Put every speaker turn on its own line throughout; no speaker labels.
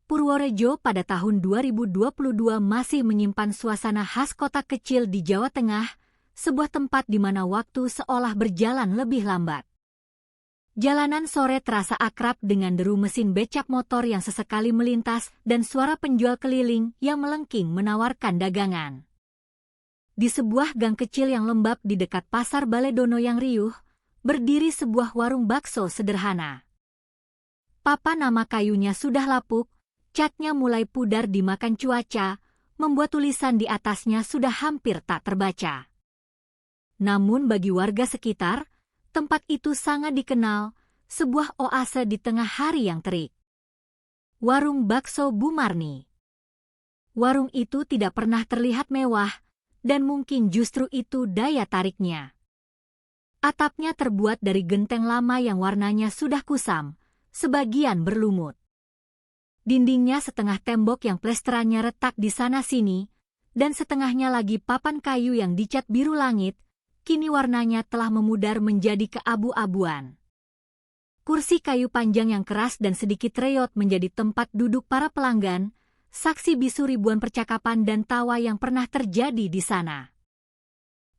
Purworejo pada tahun 2022 masih menyimpan suasana khas kota kecil di Jawa Tengah, sebuah tempat di mana waktu seolah berjalan lebih lambat. Jalanan sore terasa akrab dengan deru mesin becak motor yang sesekali melintas dan suara penjual keliling yang melengking menawarkan dagangan. Di sebuah gang kecil yang lembab di dekat Pasar Baledono yang riuh, berdiri sebuah warung bakso sederhana. Papan nama kayunya sudah lapuk, catnya mulai pudar dimakan cuaca, membuat tulisan di atasnya sudah hampir tak terbaca. Namun bagi warga sekitar, tempat itu sangat dikenal, sebuah oase di tengah hari yang terik. Warung bakso Bu Marni. Warung itu tidak pernah terlihat mewah, dan mungkin justru itu daya tariknya. Atapnya terbuat dari genteng lama yang warnanya sudah kusam, sebagian berlumut. Dindingnya setengah tembok yang plesterannya retak di sana-sini, dan setengahnya lagi papan kayu yang dicat biru langit, kini warnanya telah memudar menjadi keabu-abuan. Kursi kayu panjang yang keras dan sedikit reyot menjadi tempat duduk para pelanggan, saksi bisu ribuan percakapan dan tawa yang pernah terjadi di sana.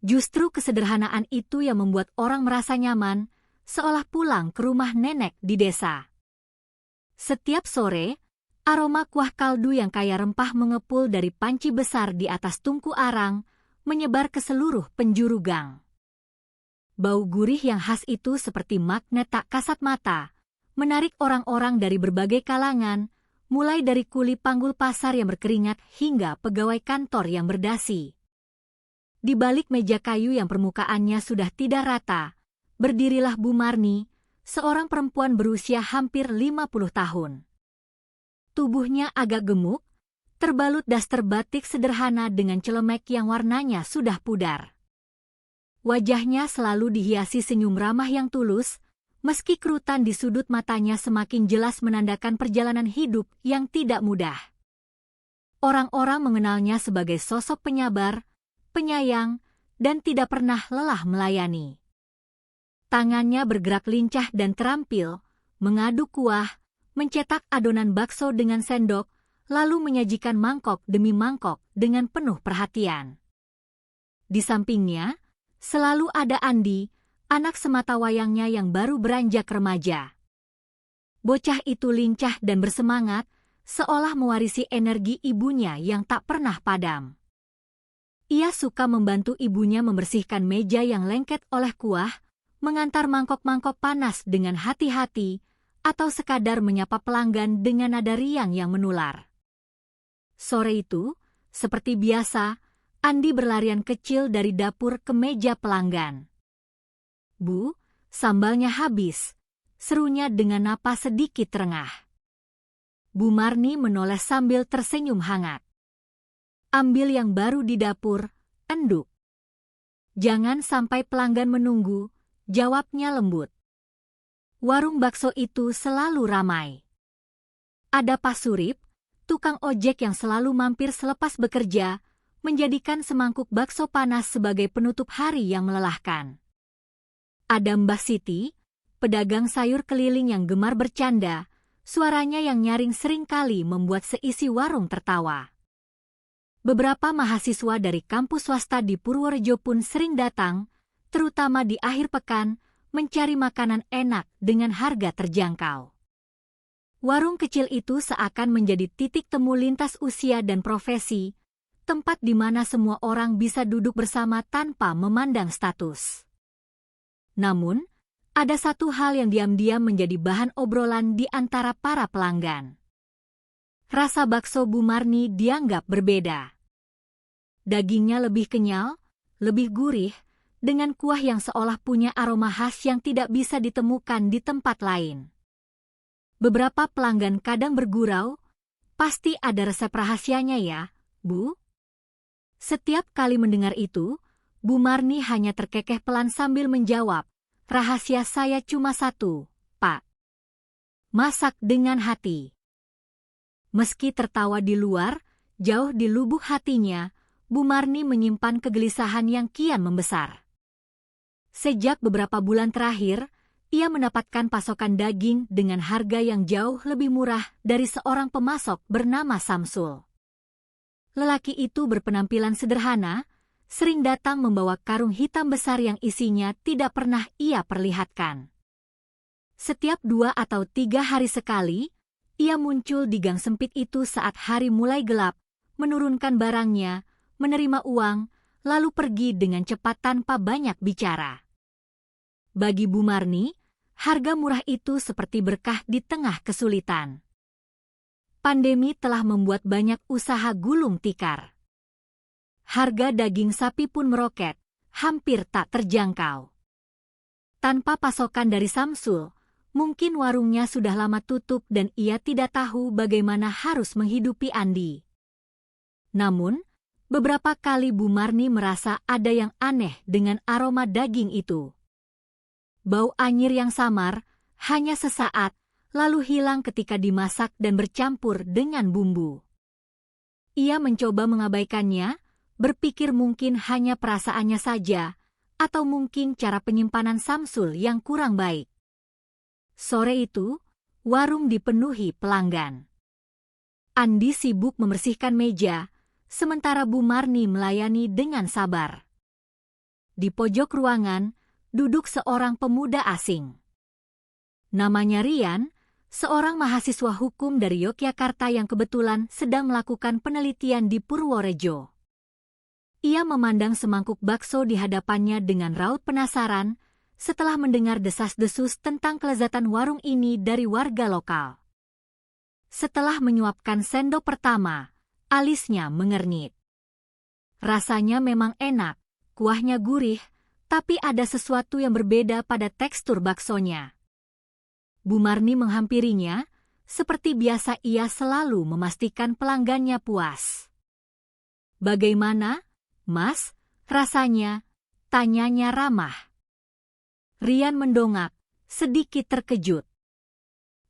Justru kesederhanaan itu yang membuat orang merasa nyaman, seolah pulang ke rumah nenek di desa. Setiap sore, aroma kuah kaldu yang kaya rempah mengepul dari panci besar di atas tungku arang, menyebar ke seluruh penjuru gang. Bau gurih yang khas itu seperti magnet tak kasat mata, menarik orang-orang dari berbagai kalangan, mulai dari kuli panggul pasar yang berkeringat hingga pegawai kantor yang berdasi. Di balik meja kayu yang permukaannya sudah tidak rata, berdirilah Bu Marni, seorang perempuan berusia hampir 50 tahun. Tubuhnya agak gemuk, terbalut daster batik sederhana dengan celemek yang warnanya sudah pudar. Wajahnya selalu dihiasi senyum ramah yang tulus, meski kerutan di sudut matanya semakin jelas menandakan perjalanan hidup yang tidak mudah. Orang-orang mengenalnya sebagai sosok penyabar, penyayang, dan tidak pernah lelah melayani. Tangannya bergerak lincah dan terampil, mengaduk kuah, mencetak adonan bakso dengan sendok, lalu menyajikan mangkok demi mangkok dengan penuh perhatian. Di sampingnya, selalu ada Andi, anak sematawayangnya yang baru beranjak remaja. Bocah itu lincah dan bersemangat, seolah mewarisi energi ibunya yang tak pernah padam. Ia suka membantu ibunya membersihkan meja yang lengket oleh kuah, mengantar mangkok-mangkok panas dengan hati-hati, atau sekadar menyapa pelanggan dengan nada riang yang menular. Sore itu, seperti biasa, Andi berlarian kecil dari dapur ke meja pelanggan. "Bu, sambalnya habis," serunya dengan napas sedikit terengah. Bu Marni menoleh sambil tersenyum hangat. "Ambil yang baru di dapur, enduk." "Jangan sampai pelanggan menunggu," jawabnya lembut. Warung bakso itu selalu ramai. Ada Pak Surip, tukang ojek yang selalu mampir selepas bekerja, menjadikan semangkuk bakso panas sebagai penutup hari yang melelahkan. Ada Mbah Siti, pedagang sayur keliling yang gemar bercanda, suaranya yang nyaring seringkali membuat seisi warung tertawa. Beberapa mahasiswa dari kampus swasta di Purworejo pun sering datang, terutama di akhir pekan, mencari makanan enak dengan harga terjangkau. Warung kecil itu seakan menjadi titik temu lintas usia dan profesi, tempat di mana semua orang bisa duduk bersama tanpa memandang status. Namun, ada satu hal yang diam-diam menjadi bahan obrolan di antara para pelanggan. Rasa bakso Bu Marni dianggap berbeda. Dagingnya lebih kenyal, lebih gurih, dengan kuah yang seolah punya aroma khas yang tidak bisa ditemukan di tempat lain. Beberapa pelanggan kadang bergurau, "Pasti ada resep rahasianya ya, Bu?" Setiap kali mendengar itu, Bu Marni hanya terkekeh pelan sambil menjawab, "Rahasia saya cuma satu, Pak. Masak dengan hati." Meski tertawa di luar, jauh di lubuk hatinya, Bu Marni menyimpan kegelisahan yang kian membesar. Sejak beberapa bulan terakhir, ia mendapatkan pasokan daging dengan harga yang jauh lebih murah dari seorang pemasok bernama Samsul. Lelaki itu berpenampilan sederhana, sering datang membawa karung hitam besar yang isinya tidak pernah ia perlihatkan. Setiap 2 atau 3 hari sekali, ia muncul di gang sempit itu saat hari mulai gelap, menurunkan barangnya, menerima uang, lalu pergi dengan cepat tanpa banyak bicara. Bagi Bu Marni, harga murah itu seperti berkah di tengah kesulitan. Pandemi telah membuat banyak usaha gulung tikar. Harga daging sapi pun meroket, hampir tak terjangkau. Tanpa pasokan dari Samsul, mungkin warungnya sudah lama tutup dan ia tidak tahu bagaimana harus menghidupi Andi. Namun, beberapa kali Bu Marni merasa ada yang aneh dengan aroma daging itu. Bau anyir yang samar, hanya sesaat, lalu hilang ketika dimasak dan bercampur dengan bumbu. Ia mencoba mengabaikannya, berpikir mungkin hanya perasaannya saja, atau mungkin cara penyimpanan Samsul yang kurang baik. Sore itu, warung dipenuhi pelanggan. Andi sibuk membersihkan meja, sementara Bu Marni melayani dengan sabar. Di pojok ruangan, duduk seorang pemuda asing. Namanya Rian, seorang mahasiswa hukum dari Yogyakarta yang kebetulan sedang melakukan penelitian di Purworejo. Ia memandang semangkuk bakso di hadapannya dengan raut penasaran setelah mendengar desas-desus tentang kelezatan warung ini dari warga lokal. Setelah menyuapkan sendok pertama, alisnya mengernyit. Rasanya memang enak, kuahnya gurih, tapi ada sesuatu yang berbeda pada tekstur baksonya. Bu Marni menghampirinya, seperti biasa ia selalu memastikan pelanggannya puas. "Bagaimana, Mas, rasanya?" tanyanya ramah. Rian mendongak, sedikit terkejut.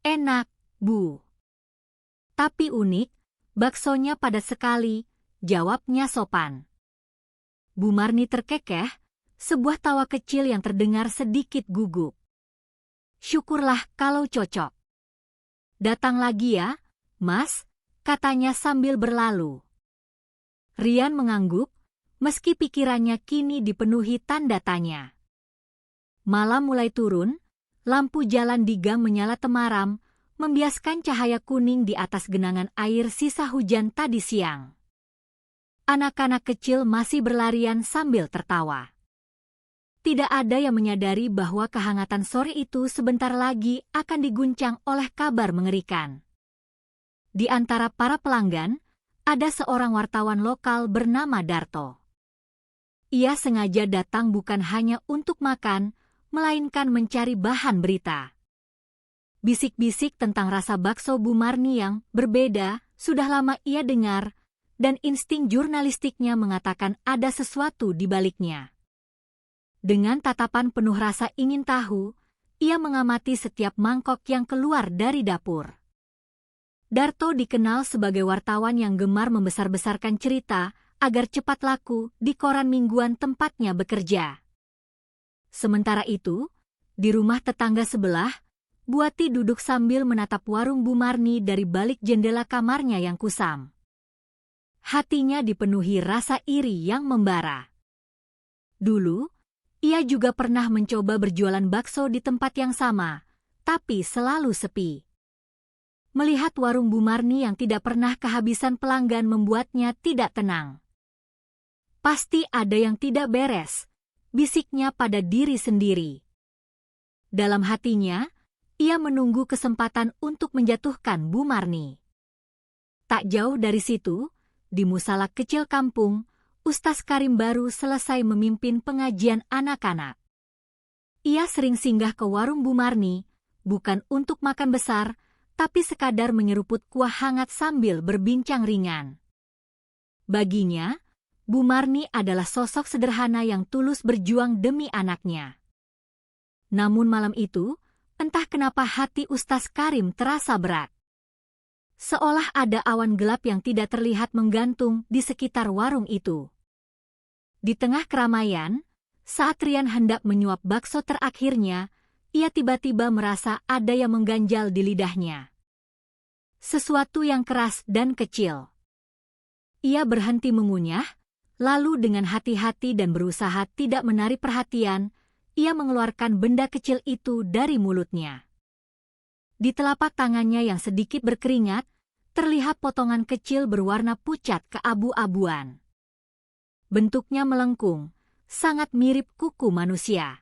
"Enak, Bu. Tapi unik, baksonya padat sekali," jawabnya sopan. Bu Marni terkekeh, sebuah tawa kecil yang terdengar sedikit gugup. "Syukurlah kalau cocok. Datang lagi ya, Mas," katanya sambil berlalu. Rian mengangguk, meski pikirannya kini dipenuhi tanda tanya. Malam mulai turun, lampu jalan di gang menyala temaram, membiaskan cahaya kuning di atas genangan air sisa hujan tadi siang. Anak-anak kecil masih berlarian sambil tertawa. Tidak ada yang menyadari bahwa kehangatan sore itu sebentar lagi akan diguncang oleh kabar mengerikan. Di antara para pelanggan, ada seorang wartawan lokal bernama Darto. Ia sengaja datang bukan hanya untuk makan, melainkan mencari bahan berita. Bisik-bisik tentang rasa bakso Bu Marni yang berbeda sudah lama ia dengar, dan insting jurnalistiknya mengatakan ada sesuatu di baliknya. Dengan tatapan penuh rasa ingin tahu, ia mengamati setiap mangkok yang keluar dari dapur. Darto dikenal sebagai wartawan yang gemar membesar-besarkan cerita agar cepat laku di koran mingguan tempatnya bekerja. Sementara itu, di rumah tetangga sebelah, Buati duduk sambil menatap warung Bu Marni dari balik jendela kamarnya yang kusam. Hatinya dipenuhi rasa iri yang membara. Dulu, ia juga pernah mencoba berjualan bakso di tempat yang sama, tapi selalu sepi. Melihat warung Bu Marni yang tidak pernah kehabisan pelanggan membuatnya tidak tenang. Pasti ada yang tidak beres, bisiknya pada diri sendiri. Dalam hatinya, ia menunggu kesempatan untuk menjatuhkan Bu Marni. Tak jauh dari situ, di musala kecil kampung, Ustaz Karim baru selesai memimpin pengajian anak-anak. Ia sering singgah ke warung Bu Marni, bukan untuk makan besar, tapi sekadar menyeruput kuah hangat sambil berbincang ringan. Baginya, Bu Marni adalah sosok sederhana yang tulus berjuang demi anaknya. Namun malam itu, entah kenapa hati Ustaz Karim terasa berat. Seolah ada awan gelap yang tidak terlihat menggantung di sekitar warung itu. Di tengah keramaian, saat Rian hendak menyuap bakso terakhirnya, ia tiba-tiba merasa ada yang mengganjal di lidahnya. Sesuatu yang keras dan kecil. Ia berhenti mengunyah, lalu dengan hati-hati dan berusaha tidak menarik perhatian, ia mengeluarkan benda kecil itu dari mulutnya. Di telapak tangannya yang sedikit berkeringat, terlihat potongan kecil berwarna pucat keabu-abuan. Bentuknya melengkung, sangat mirip kuku manusia.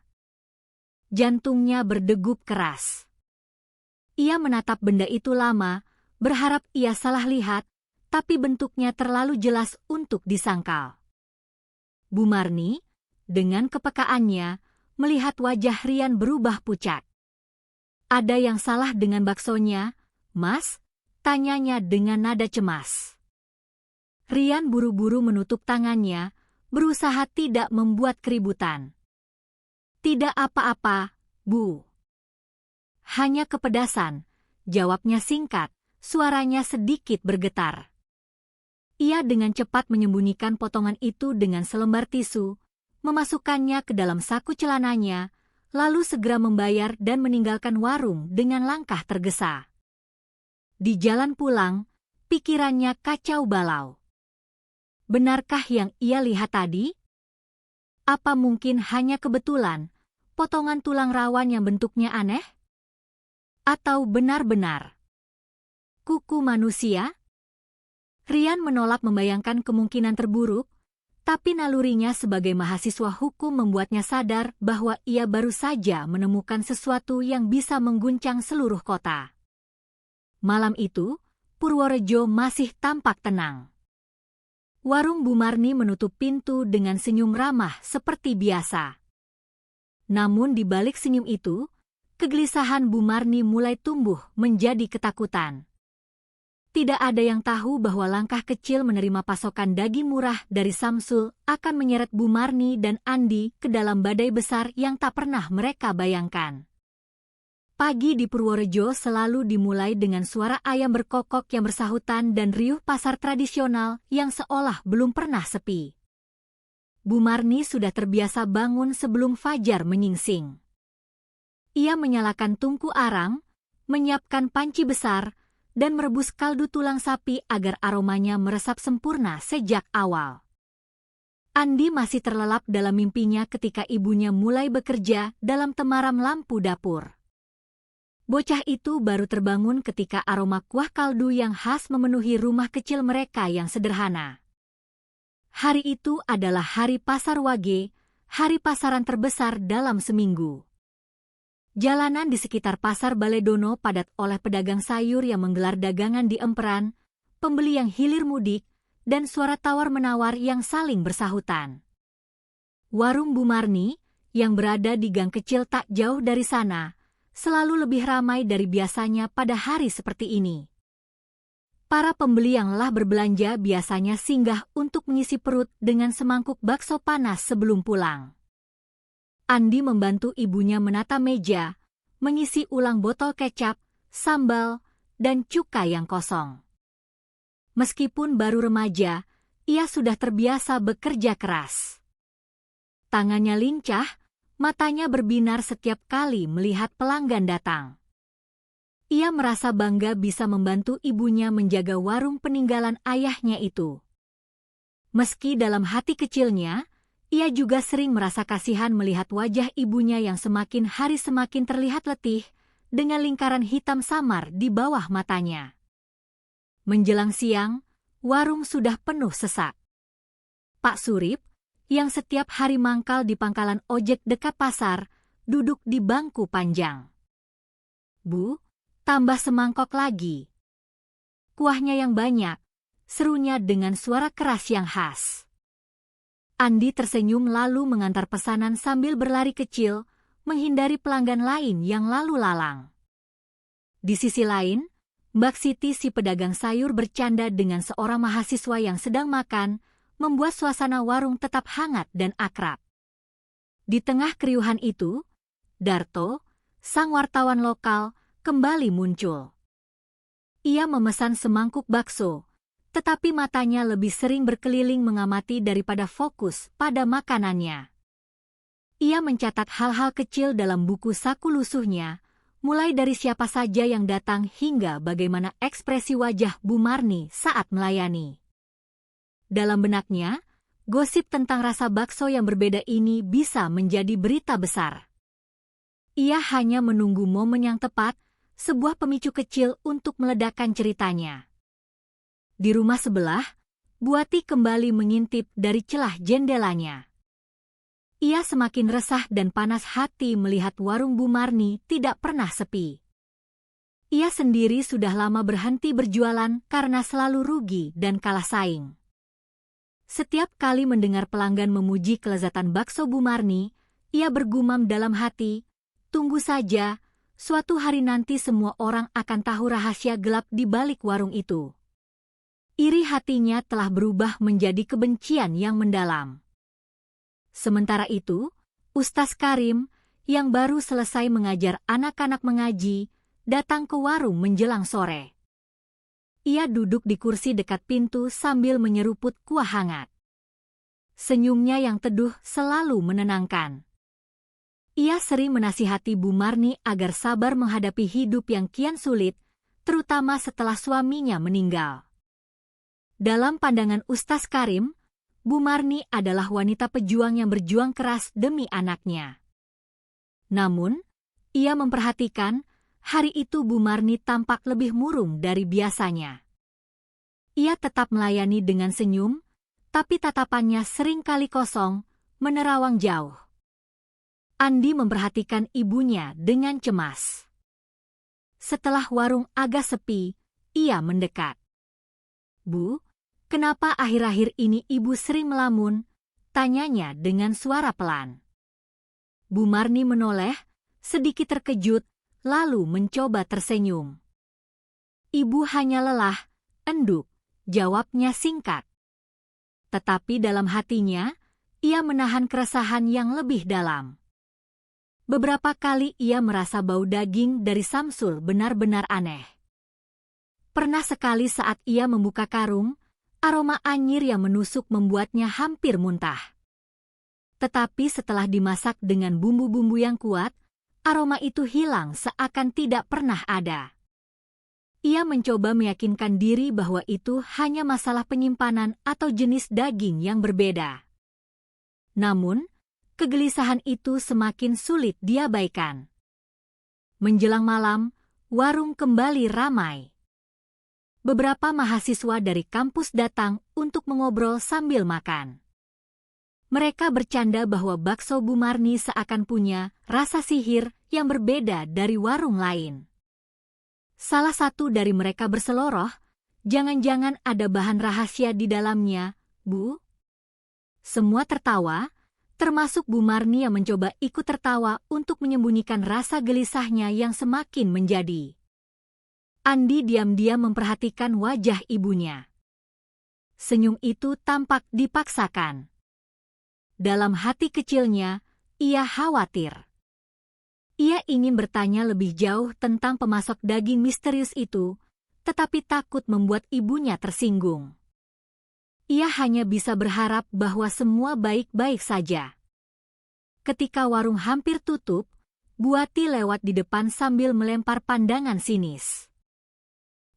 Jantungnya berdegup keras. Ia menatap benda itu lama, berharap ia salah lihat, tapi bentuknya terlalu jelas untuk disangkal. Bu Marni, dengan kepekaannya, melihat wajah Rian berubah pucat. "Ada yang salah dengan baksonya, Mas?" tanyanya dengan nada cemas. Rian buru-buru menutup tangannya, berusaha tidak membuat keributan. "Tidak apa-apa, Bu. Hanya kepedasan," jawabnya singkat, suaranya sedikit bergetar. Ia dengan cepat menyembunyikan potongan itu dengan selembar tisu, memasukkannya ke dalam saku celananya, lalu segera membayar dan meninggalkan warung dengan langkah tergesa. Di jalan pulang, pikirannya kacau balau. Benarkah yang ia lihat tadi? Apa mungkin hanya kebetulan, potongan tulang rawan yang bentuknya aneh? Atau benar-benar kuku manusia? Rian menolak membayangkan kemungkinan terburuk, tapi nalurinya sebagai mahasiswa hukum membuatnya sadar bahwa ia baru saja menemukan sesuatu yang bisa mengguncang seluruh kota. Malam itu, Purworejo masih tampak tenang. Warung Bu Marni menutup pintu dengan senyum ramah seperti biasa. Namun di balik senyum itu, kegelisahan Bu Marni mulai tumbuh menjadi ketakutan. Tidak ada yang tahu bahwa langkah kecil menerima pasokan daging murah dari Samsul akan menyeret Bu Marni dan Andi ke dalam badai besar yang tak pernah mereka bayangkan. Pagi di Purworejo selalu dimulai dengan suara ayam berkokok yang bersahutan dan riuh pasar tradisional yang seolah belum pernah sepi. Bu Marni sudah terbiasa bangun sebelum fajar menyingsing. Ia menyalakan tungku arang, menyiapkan panci besar, dan merebus kaldu tulang sapi agar aromanya meresap sempurna sejak awal. Andi masih terlelap dalam mimpinya ketika ibunya mulai bekerja dalam temaram lampu dapur. Bocah itu baru terbangun ketika aroma kuah kaldu yang khas memenuhi rumah kecil mereka yang sederhana. Hari itu adalah hari Pasar Wage, hari pasaran terbesar dalam seminggu. Jalanan di sekitar Pasar Baledono padat oleh pedagang sayur yang menggelar dagangan di emperan, pembeli yang hilir mudik, dan suara tawar-menawar yang saling bersahutan. Warung Bu Marni, yang berada di gang kecil tak jauh dari sana, selalu lebih ramai dari biasanya pada hari seperti ini. Para pembeli yang lelah berbelanja biasanya singgah untuk mengisi perut dengan semangkuk bakso panas sebelum pulang. Andi membantu ibunya menata meja, mengisi ulang botol kecap, sambal, dan cuka yang kosong. Meskipun baru remaja, ia sudah terbiasa bekerja keras. Tangannya lincah, matanya berbinar setiap kali melihat pelanggan datang. Ia merasa bangga bisa membantu ibunya menjaga warung peninggalan ayahnya itu. Meski dalam hati kecilnya, ia juga sering merasa kasihan melihat wajah ibunya yang semakin hari semakin terlihat letih, dengan lingkaran hitam samar di bawah matanya. Menjelang siang, warung sudah penuh sesak. Pak Surip, yang setiap hari mangkal di pangkalan ojek dekat pasar, duduk di bangku panjang. "Bu, tambah semangkok lagi." "Kuahnya yang banyak," serunya dengan suara keras yang khas. Andi tersenyum lalu mengantar pesanan sambil berlari kecil, menghindari pelanggan lain yang lalu lalang. Di sisi lain, Mbak Siti si pedagang sayur bercanda dengan seorang mahasiswa yang sedang makan, membuat suasana warung tetap hangat dan akrab. Di tengah keriuhan itu, Darto, sang wartawan lokal, kembali muncul. Ia memesan semangkuk bakso, tetapi matanya lebih sering berkeliling mengamati daripada fokus pada makanannya. Ia mencatat hal-hal kecil dalam buku saku lusuhnya, mulai dari siapa saja yang datang hingga bagaimana ekspresi wajah Bu Marni saat melayani. Dalam benaknya, gosip tentang rasa bakso yang berbeda ini bisa menjadi berita besar. Ia hanya menunggu momen yang tepat, sebuah pemicu kecil untuk meledakkan ceritanya. Di rumah sebelah, Buati kembali mengintip dari celah jendelanya. Ia semakin resah dan panas hati melihat warung Bu Marni tidak pernah sepi. Ia sendiri sudah lama berhenti berjualan karena selalu rugi dan kalah saing. Setiap kali mendengar pelanggan memuji kelezatan bakso Bu Marni, ia bergumam dalam hati, "Tunggu saja, suatu hari nanti semua orang akan tahu rahasia gelap di balik warung itu." Iri hatinya telah berubah menjadi kebencian yang mendalam. Sementara itu, Ustaz Karim, yang baru selesai mengajar anak-anak mengaji, datang ke warung menjelang sore. Ia duduk di kursi dekat pintu sambil menyeruput kuah hangat. Senyumnya yang teduh selalu menenangkan. Ia sering menasihati Bu Marni agar sabar menghadapi hidup yang kian sulit, terutama setelah suaminya meninggal. Dalam pandangan Ustaz Karim, Bu Marni adalah wanita pejuang yang berjuang keras demi anaknya. Namun, ia memperhatikan, hari itu Bu Marni tampak lebih murung dari biasanya. Ia tetap melayani dengan senyum, tapi tatapannya seringkali kosong, menerawang jauh. Andi memperhatikan ibunya dengan cemas. Setelah warung agak sepi, ia mendekat. "Bu, kenapa akhir-akhir ini ibu sering melamun?" tanyanya dengan suara pelan. Bu Marni menoleh, sedikit terkejut, lalu mencoba tersenyum. "Ibu hanya lelah, enduk," jawabnya singkat. Tetapi dalam hatinya, ia menahan keresahan yang lebih dalam. Beberapa kali ia merasa bau daging dari Samsul benar-benar aneh. Pernah sekali saat ia membuka karung, aroma anyir yang menusuk membuatnya hampir muntah. Tetapi setelah dimasak dengan bumbu-bumbu yang kuat, aroma itu hilang seakan tidak pernah ada. Ia mencoba meyakinkan diri bahwa itu hanya masalah penyimpanan atau jenis daging yang berbeda. Namun, kegelisahan itu semakin sulit diabaikan. Menjelang malam, warung kembali ramai. Beberapa mahasiswa dari kampus datang untuk mengobrol sambil makan. Mereka bercanda bahwa bakso Bu Marni seakan punya rasa sihir yang berbeda dari warung lain. Salah satu dari mereka berseloroh, "Jangan-jangan ada bahan rahasia di dalamnya, Bu?" Semua tertawa, termasuk Bu Marni yang mencoba ikut tertawa untuk menyembunyikan rasa gelisahnya yang semakin menjadi. Andi diam-diam memperhatikan wajah ibunya. Senyum itu tampak dipaksakan. Dalam hati kecilnya, ia khawatir. Ia ingin bertanya lebih jauh tentang pemasok daging misterius itu, tetapi takut membuat ibunya tersinggung. Ia hanya bisa berharap bahwa semua baik-baik saja. Ketika warung hampir tutup, Buati lewat di depan sambil melempar pandangan sinis.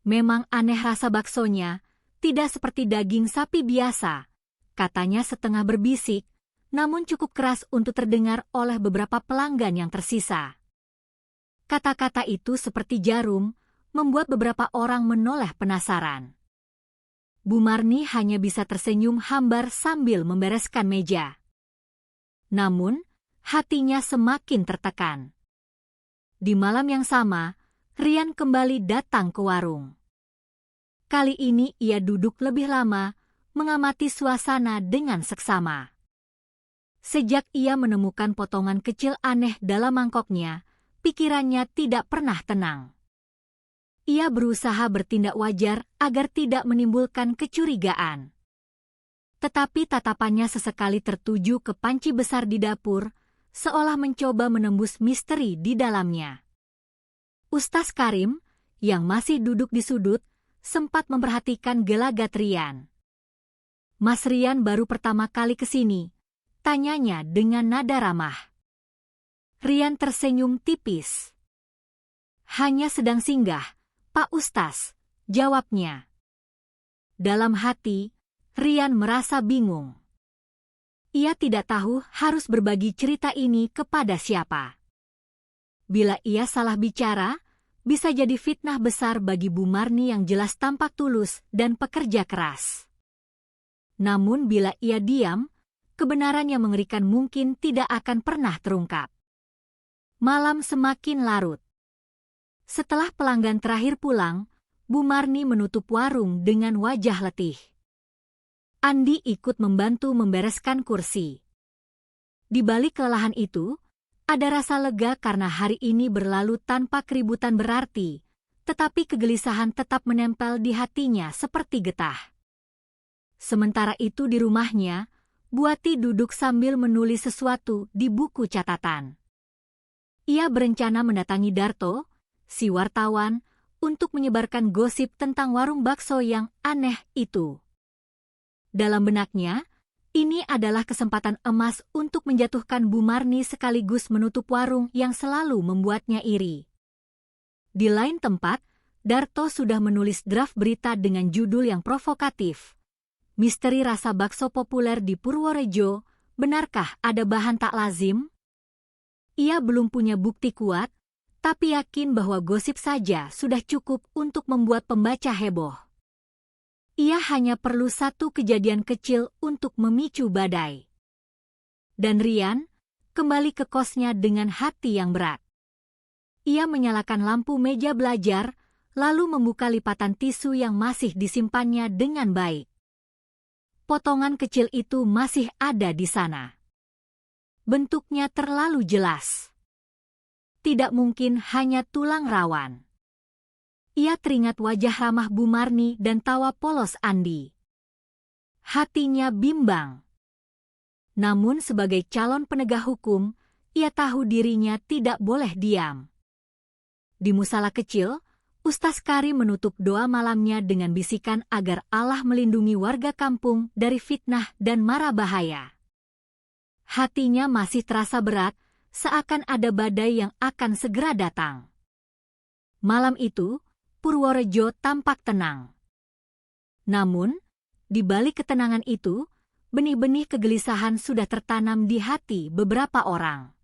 "Memang aneh rasa baksonya, tidak seperti daging sapi biasa," katanya setengah berbisik, namun cukup keras untuk terdengar oleh beberapa pelanggan yang tersisa. Kata-kata itu seperti jarum, membuat beberapa orang menoleh penasaran. Bu Marni hanya bisa tersenyum hambar sambil membereskan meja. Namun, hatinya semakin tertekan. Di malam yang sama, Rian kembali datang ke warung. Kali ini ia duduk lebih lama, mengamati suasana dengan seksama. Sejak ia menemukan potongan kecil aneh dalam mangkoknya, pikirannya tidak pernah tenang. Ia berusaha bertindak wajar agar tidak menimbulkan kecurigaan. Tetapi tatapannya sesekali tertuju ke panci besar di dapur, seolah mencoba menembus misteri di dalamnya. Ustaz Karim, yang masih duduk di sudut, sempat memperhatikan gelagat Rian. "Mas Rian baru pertama kali ke sini," tanyanya dengan nada ramah. Rian tersenyum tipis. Hanya sedang singgah, Pak Ustaz, jawabnya. Dalam hati, Rian merasa bingung. Ia tidak tahu harus berbagi cerita ini kepada siapa. Bila ia salah bicara, bisa jadi fitnah besar bagi Bu Marni yang jelas tampak tulus dan pekerja keras. Namun bila ia diam, kebenaran yang mengerikan mungkin tidak akan pernah terungkap. Malam semakin larut. Setelah pelanggan terakhir pulang, Bu Marni menutup warung dengan wajah letih. Andi ikut membantu membereskan kursi. Di balik kelelahan itu, ada rasa lega karena hari ini berlalu tanpa keributan berarti, tetapi kegelisahan tetap menempel di hatinya seperti getah. Sementara itu di rumahnya, Buati duduk sambil menulis sesuatu di buku catatan. Ia berencana mendatangi Darto, si wartawan, untuk menyebarkan gosip tentang warung bakso yang aneh itu. Dalam benaknya, ini adalah kesempatan emas untuk menjatuhkan Bu Marni sekaligus menutup warung yang selalu membuatnya iri. Di lain tempat, Darto sudah menulis draft berita dengan judul yang provokatif. Misteri rasa bakso populer di Purworejo, benarkah ada bahan tak lazim? Ia belum punya bukti kuat, tapi yakin bahwa gosip saja sudah cukup untuk membuat pembaca heboh. Ia hanya perlu satu kejadian kecil untuk memicu badai. Dan Rian kembali ke kosnya dengan hati yang berat. Ia menyalakan lampu meja belajar, lalu membuka lipatan tisu yang masih disimpannya dengan baik. Potongan kecil itu masih ada di sana. Bentuknya terlalu jelas. Tidak mungkin hanya tulang rawan. Ia teringat wajah ramah Bu Marni dan tawa polos Andi. Hatinya bimbang. Namun sebagai calon penegak hukum, ia tahu dirinya tidak boleh diam. Di musala kecil, Ustaz Karim menutup doa malamnya dengan bisikan agar Allah melindungi warga kampung dari fitnah dan mara bahaya. Hatinya masih terasa berat, seakan ada badai yang akan segera datang. Malam itu, Purworejo tampak tenang. Namun, di balik ketenangan itu, benih-benih kegelisahan sudah tertanam di hati beberapa orang.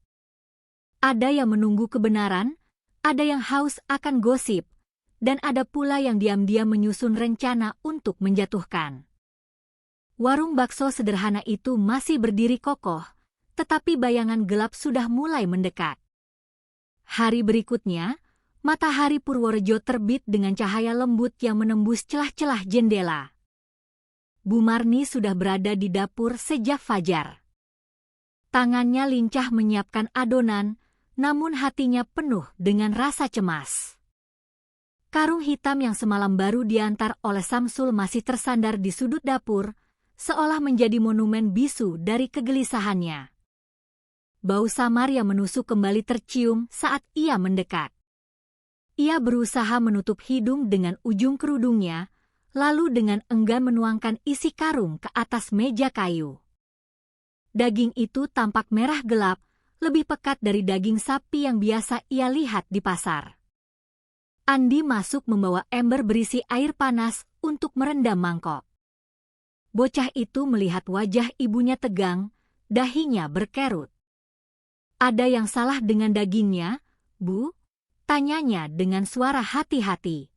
Ada yang menunggu kebenaran, ada yang haus akan gosip, dan ada pula yang diam-diam menyusun rencana untuk menjatuhkan. Warung bakso sederhana itu masih berdiri kokoh, tetapi bayangan gelap sudah mulai mendekat. Hari berikutnya, matahari Purworejo terbit dengan cahaya lembut yang menembus celah-celah jendela. Bu Marni sudah berada di dapur sejak fajar. Tangannya lincah menyiapkan adonan, namun hatinya penuh dengan rasa cemas. Karung hitam yang semalam baru diantar oleh Samsul masih tersandar di sudut dapur, seolah menjadi monumen bisu dari kegelisahannya. Bau samar yang menusuk kembali tercium saat ia mendekat. Ia berusaha menutup hidung dengan ujung kerudungnya, lalu dengan enggan menuangkan isi karung ke atas meja kayu. Daging itu tampak merah gelap, lebih pekat dari daging sapi yang biasa ia lihat di pasar. Andi masuk membawa ember berisi air panas untuk merendam mangkok. Bocah itu melihat wajah ibunya tegang, dahinya berkerut. "Ada yang salah dengan dagingnya, Bu?" tanyanya dengan suara hati-hati.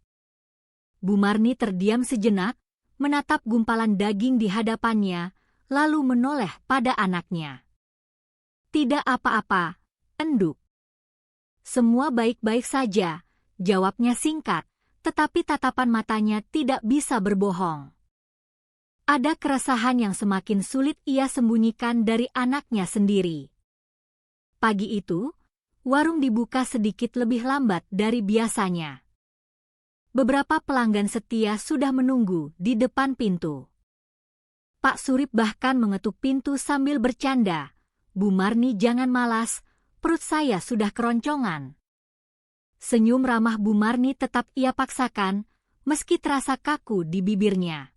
Bu Marni terdiam sejenak, menatap gumpalan daging di hadapannya, lalu menoleh pada anaknya. "Tidak apa-apa, Enduk. Semua baik-baik saja," jawabnya singkat, tetapi tatapan matanya tidak bisa berbohong. Ada keresahan yang semakin sulit ia sembunyikan dari anaknya sendiri. Pagi itu, warung dibuka sedikit lebih lambat dari biasanya. Beberapa pelanggan setia sudah menunggu di depan pintu. Pak Surip bahkan mengetuk pintu sambil bercanda, "Bu Marni jangan malas, perut saya sudah keroncongan." Senyum ramah Bu Marni tetap ia paksakan, meski terasa kaku di bibirnya.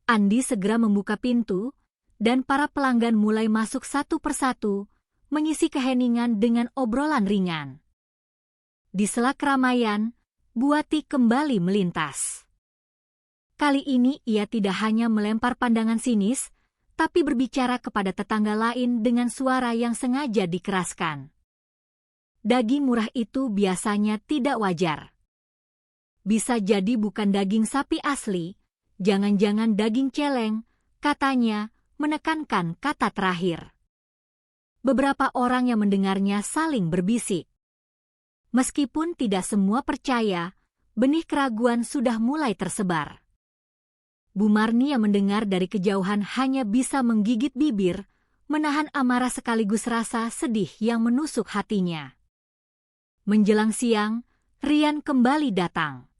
Andi segera membuka pintu, dan para pelanggan mulai masuk satu persatu, mengisi keheningan dengan obrolan ringan. Di sela keramaian, Bu Wati kembali melintas. Kali ini ia tidak hanya melempar pandangan sinis, tapi berbicara kepada tetangga lain dengan suara yang sengaja dikeraskan. Daging murah itu biasanya tidak wajar. Bisa jadi bukan daging sapi asli, jangan-jangan daging celeng, katanya, menekankan kata terakhir. Beberapa orang yang mendengarnya saling berbisik. Meskipun tidak semua percaya, benih keraguan sudah mulai tersebar. Bu Marni yang mendengar dari kejauhan hanya bisa menggigit bibir, menahan amarah sekaligus rasa sedih yang menusuk hatinya. Menjelang siang, Rian kembali datang.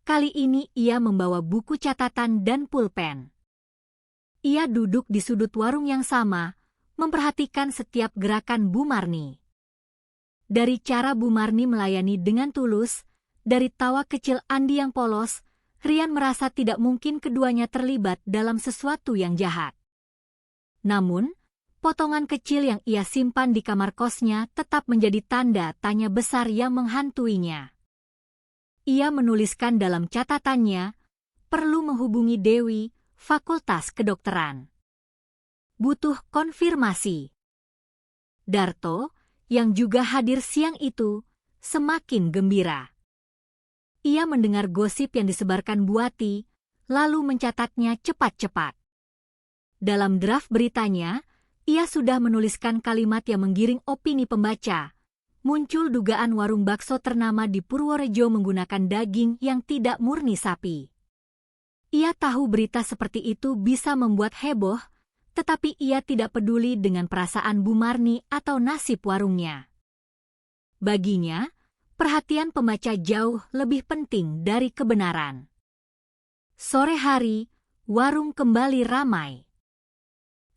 Kali ini ia membawa buku catatan dan pulpen. Ia duduk di sudut warung yang sama, memperhatikan setiap gerakan Bu Marni. Dari cara Bu Marni melayani dengan tulus, dari tawa kecil Andi yang polos, Rian merasa tidak mungkin keduanya terlibat dalam sesuatu yang jahat. Namun, potongan kecil yang ia simpan di kamar kosnya tetap menjadi tanda tanya besar yang menghantuinya. Ia menuliskan dalam catatannya, perlu menghubungi Dewi, Fakultas Kedokteran. Butuh konfirmasi. Darto, yang juga hadir siang itu, semakin gembira. Ia mendengar gosip yang disebarkan Bu Wati, lalu mencatatnya cepat-cepat. Dalam draft beritanya, ia sudah menuliskan kalimat yang menggiring opini pembaca. Muncul dugaan warung bakso ternama di Purworejo menggunakan daging yang tidak murni sapi. Ia tahu berita seperti itu bisa membuat heboh, tetapi ia tidak peduli dengan perasaan Bu Marni atau nasib warungnya. Baginya, perhatian pembaca jauh lebih penting dari kebenaran. Sore hari, warung kembali ramai.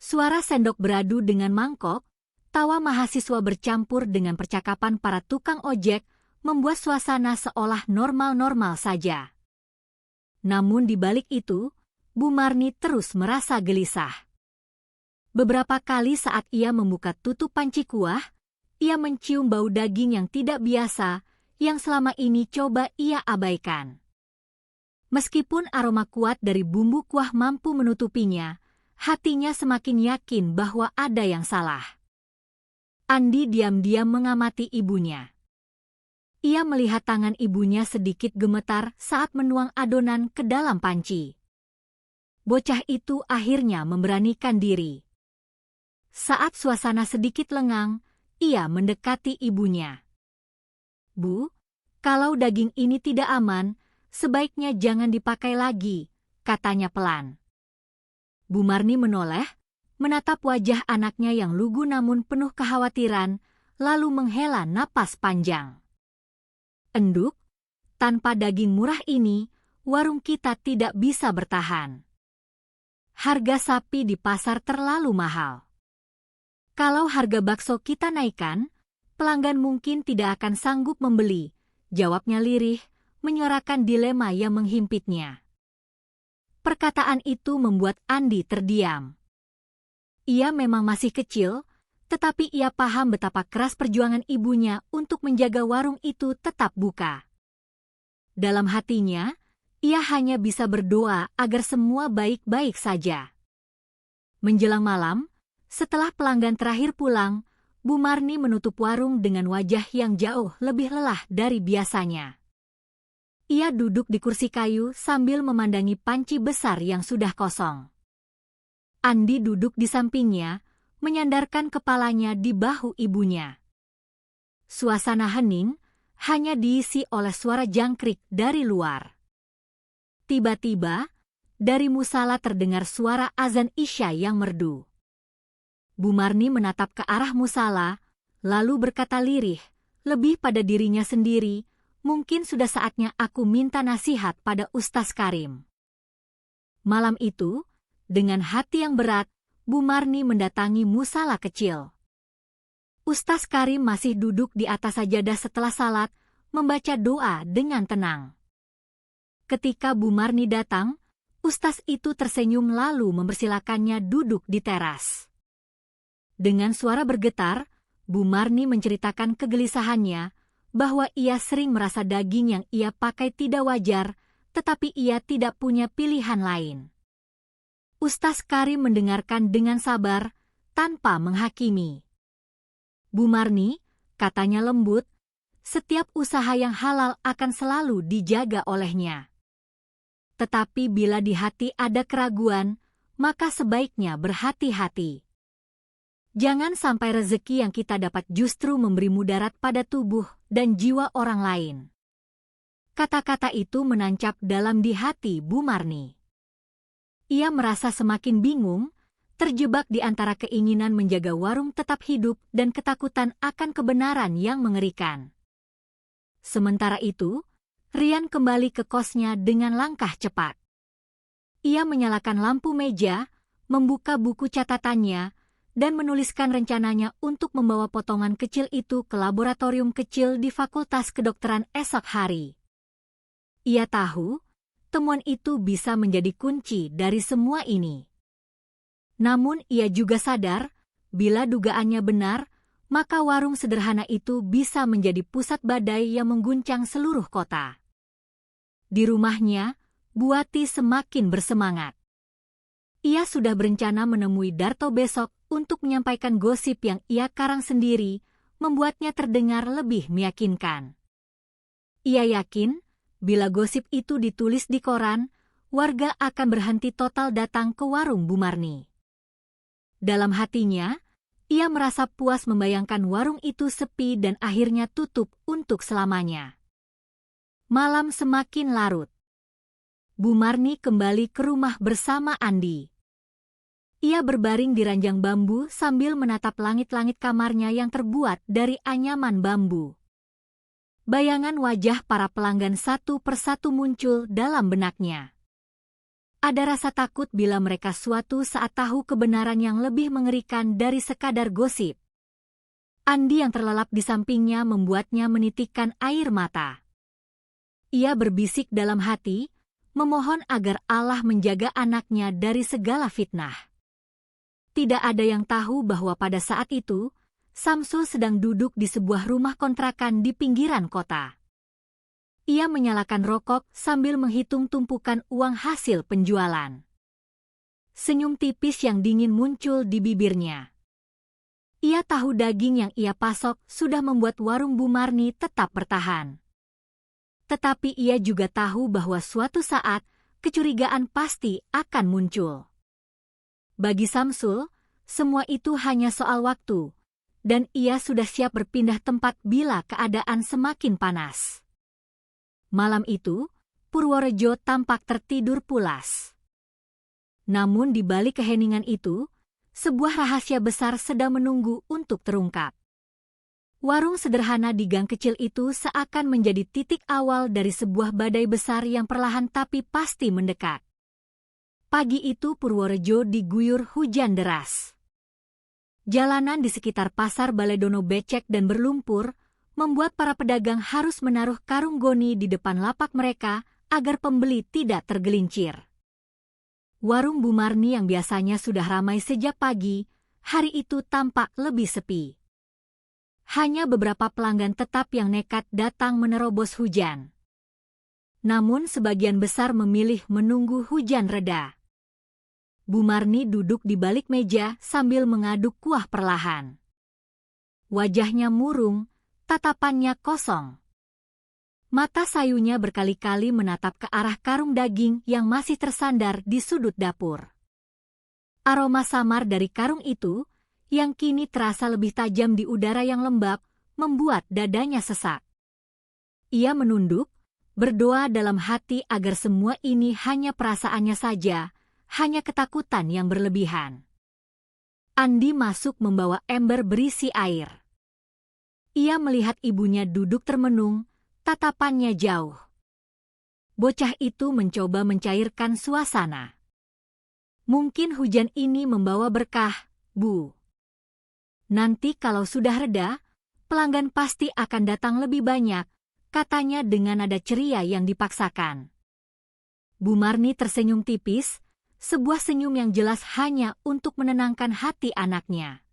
Suara sendok beradu dengan mangkok, tawa mahasiswa bercampur dengan percakapan para tukang ojek, membuat suasana seolah normal-normal saja. Namun di balik itu, Bu Marni terus merasa gelisah. Beberapa kali saat ia membuka tutup panci kuah, ia mencium bau daging yang tidak biasa, yang selama ini coba ia abaikan. Meskipun aroma kuat dari bumbu kuah mampu menutupinya, hatinya semakin yakin bahwa ada yang salah. Andi diam-diam mengamati ibunya. Ia melihat tangan ibunya sedikit gemetar saat menuang adonan ke dalam panci. Bocah itu akhirnya memberanikan diri. Saat suasana sedikit lengang, ia mendekati ibunya. Bu, kalau daging ini tidak aman, sebaiknya jangan dipakai lagi, katanya pelan. Bu Marni menoleh, menatap wajah anaknya yang lugu namun penuh kekhawatiran, lalu menghela napas panjang. Enduk, tanpa daging murah ini, warung kita tidak bisa bertahan. Harga sapi di pasar terlalu mahal. Kalau harga bakso kita naikkan, pelanggan mungkin tidak akan sanggup membeli, jawabnya lirih, menyuarakan dilema yang menghimpitnya. Perkataan itu membuat Andi terdiam. Ia memang masih kecil, tetapi ia paham betapa keras perjuangan ibunya untuk menjaga warung itu tetap buka. Dalam hatinya, ia hanya bisa berdoa agar semua baik-baik saja. Menjelang malam, setelah pelanggan terakhir pulang, Bu Marni menutup warung dengan wajah yang jauh lebih lelah dari biasanya. Ia duduk di kursi kayu sambil memandangi panci besar yang sudah kosong. Andi duduk di sampingnya, menyandarkan kepalanya di bahu ibunya. Suasana hening hanya diisi oleh suara jangkrik dari luar. Tiba-tiba, dari musala terdengar suara azan Isya yang merdu. Bu Marni menatap ke arah musala, lalu berkata lirih, lebih pada dirinya sendiri, mungkin sudah saatnya aku minta nasihat pada Ustaz Karim. Malam itu, dengan hati yang berat, Bu Marni mendatangi musala kecil. Ustaz Karim masih duduk di atas sajadah setelah salat, membaca doa dengan tenang. Ketika Bu Marni datang, Ustaz itu tersenyum lalu mempersilakannya duduk di teras. Dengan suara bergetar, Bu Marni menceritakan kegelisahannya bahwa ia sering merasa daging yang ia pakai tidak wajar, tetapi ia tidak punya pilihan lain. Ustaz Karim mendengarkan dengan sabar, tanpa menghakimi. Bu Marni, katanya lembut, setiap usaha yang halal akan selalu dijaga olehnya. Tetapi bila di hati ada keraguan, maka sebaiknya berhati-hati. Jangan sampai rezeki yang kita dapat justru memberi mudarat pada tubuh dan jiwa orang lain. Kata-kata itu menancap dalam di hati Bu Marni. Ia merasa semakin bingung, terjebak di antara keinginan menjaga warung tetap hidup dan ketakutan akan kebenaran yang mengerikan. Sementara itu, Rian kembali ke kosnya dengan langkah cepat. Ia menyalakan lampu meja, membuka buku catatannya, dan menuliskan rencananya untuk membawa potongan kecil itu ke laboratorium kecil di Fakultas Kedokteran esok hari. Ia tahu, temuan itu bisa menjadi kunci dari semua ini. Namun ia juga sadar, bila dugaannya benar, maka warung sederhana itu bisa menjadi pusat badai yang mengguncang seluruh kota. Di rumahnya, Buati semakin bersemangat. Ia sudah berencana menemui Darto besok untuk menyampaikan gosip yang ia karang sendiri, membuatnya terdengar lebih meyakinkan. Ia yakin, bila gosip itu ditulis di koran, warga akan berhenti total datang ke warung Bu Marni. Dalam hatinya, ia merasa puas membayangkan warung itu sepi dan akhirnya tutup untuk selamanya. Malam semakin larut. Bu Marni kembali ke rumah bersama Andi. Ia berbaring di ranjang bambu sambil menatap langit-langit kamarnya yang terbuat dari anyaman bambu. Bayangan wajah para pelanggan satu persatu muncul dalam benaknya. Ada rasa takut bila mereka suatu saat tahu kebenaran yang lebih mengerikan dari sekadar gosip. Andi yang terlelap di sampingnya membuatnya menitikkan air mata. Ia berbisik dalam hati, memohon agar Allah menjaga anaknya dari segala fitnah. Tidak ada yang tahu bahwa pada saat itu, Samsul sedang duduk di sebuah rumah kontrakan di pinggiran kota. Ia menyalakan rokok sambil menghitung tumpukan uang hasil penjualan. Senyum tipis yang dingin muncul di bibirnya. Ia tahu daging yang ia pasok sudah membuat warung Bu Marni tetap bertahan. Tetapi ia juga tahu bahwa suatu saat, kecurigaan pasti akan muncul. Bagi Samsul, semua itu hanya soal waktu, dan ia sudah siap berpindah tempat bila keadaan semakin panas. Malam itu, Purworejo tampak tertidur pulas. Namun di balik keheningan itu, sebuah rahasia besar sedang menunggu untuk terungkap. Warung sederhana di gang kecil itu seakan menjadi titik awal dari sebuah badai besar yang perlahan tapi pasti mendekat. Pagi itu Purworejo diguyur hujan deras. Jalanan di sekitar pasar Baledono becek dan berlumpur, membuat para pedagang harus menaruh karung goni di depan lapak mereka agar pembeli tidak tergelincir. Warung Bu Marni yang biasanya sudah ramai sejak pagi, hari itu tampak lebih sepi. Hanya beberapa pelanggan tetap yang nekat datang menerobos hujan. Namun sebagian besar memilih menunggu hujan reda. Bu Marni duduk di balik meja sambil mengaduk kuah perlahan. Wajahnya murung, tatapannya kosong. Mata sayunya berkali-kali menatap ke arah karung daging yang masih tersandar di sudut dapur. Aroma samar dari karung itu, yang kini terasa lebih tajam di udara yang lembab, membuat dadanya sesak. Ia menunduk, berdoa dalam hati agar semua ini hanya perasaannya saja, hanya ketakutan yang berlebihan. Andi masuk membawa ember berisi air. Ia melihat ibunya duduk termenung, tatapannya jauh. Bocah itu mencoba mencairkan suasana. Mungkin hujan ini membawa berkah, Bu. Nanti kalau sudah reda, pelanggan pasti akan datang lebih banyak, katanya dengan nada ceria yang dipaksakan. Bu Marni tersenyum tipis, sebuah senyum yang jelas hanya untuk menenangkan hati anaknya.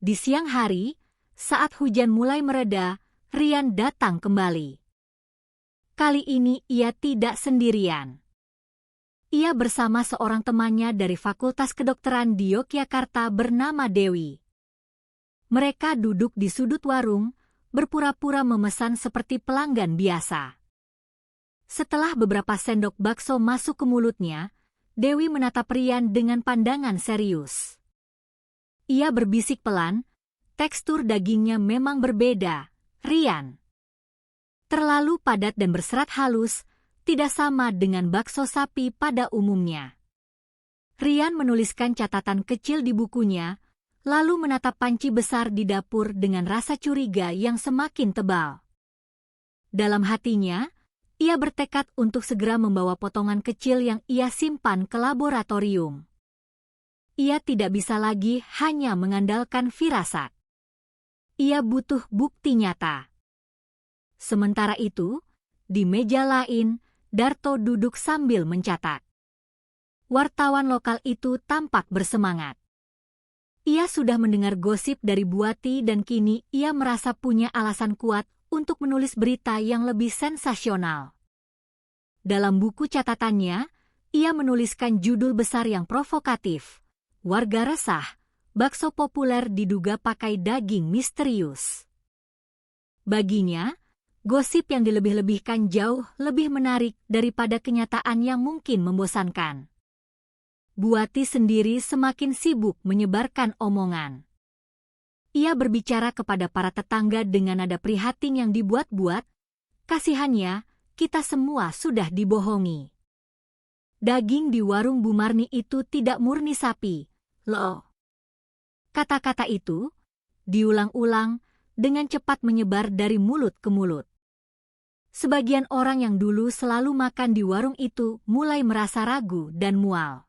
Di siang hari, saat hujan mulai mereda, Rian datang kembali. Kali ini ia tidak sendirian. Ia bersama seorang temannya dari Fakultas Kedokteran di Yogyakarta bernama Dewi. Mereka duduk di sudut warung, berpura-pura memesan seperti pelanggan biasa. Setelah beberapa sendok bakso masuk ke mulutnya, Dewi menatap Rian dengan pandangan serius. Ia berbisik pelan, tekstur dagingnya memang berbeda, Rian. Terlalu padat dan berserat halus, tidak sama dengan bakso sapi pada umumnya. Rian menuliskan catatan kecil di bukunya, lalu menatap panci besar di dapur dengan rasa curiga yang semakin tebal. Dalam hatinya, ia bertekad untuk segera membawa potongan kecil yang ia simpan ke laboratorium. Ia tidak bisa lagi hanya mengandalkan firasat. Ia butuh bukti nyata. Sementara itu, di meja lain, Darto duduk sambil mencatat. Wartawan lokal itu tampak bersemangat. Ia sudah mendengar gosip dari Buati dan kini ia merasa punya alasan kuat untuk menulis berita yang lebih sensasional. Dalam buku catatannya, ia menuliskan judul besar yang provokatif. Warga resah, bakso populer diduga pakai daging misterius. Baginya, gosip yang dilebih-lebihkan jauh lebih menarik daripada kenyataan yang mungkin membosankan. Buati sendiri semakin sibuk menyebarkan omongan. Ia berbicara kepada para tetangga dengan nada prihatin yang dibuat-buat. Kasihannya, kita semua sudah dibohongi. Daging di warung Bu Marni itu tidak murni sapi, loh. Kata-kata itu diulang-ulang dengan cepat menyebar dari mulut ke mulut. Sebagian orang yang dulu selalu makan di warung itu mulai merasa ragu dan mual.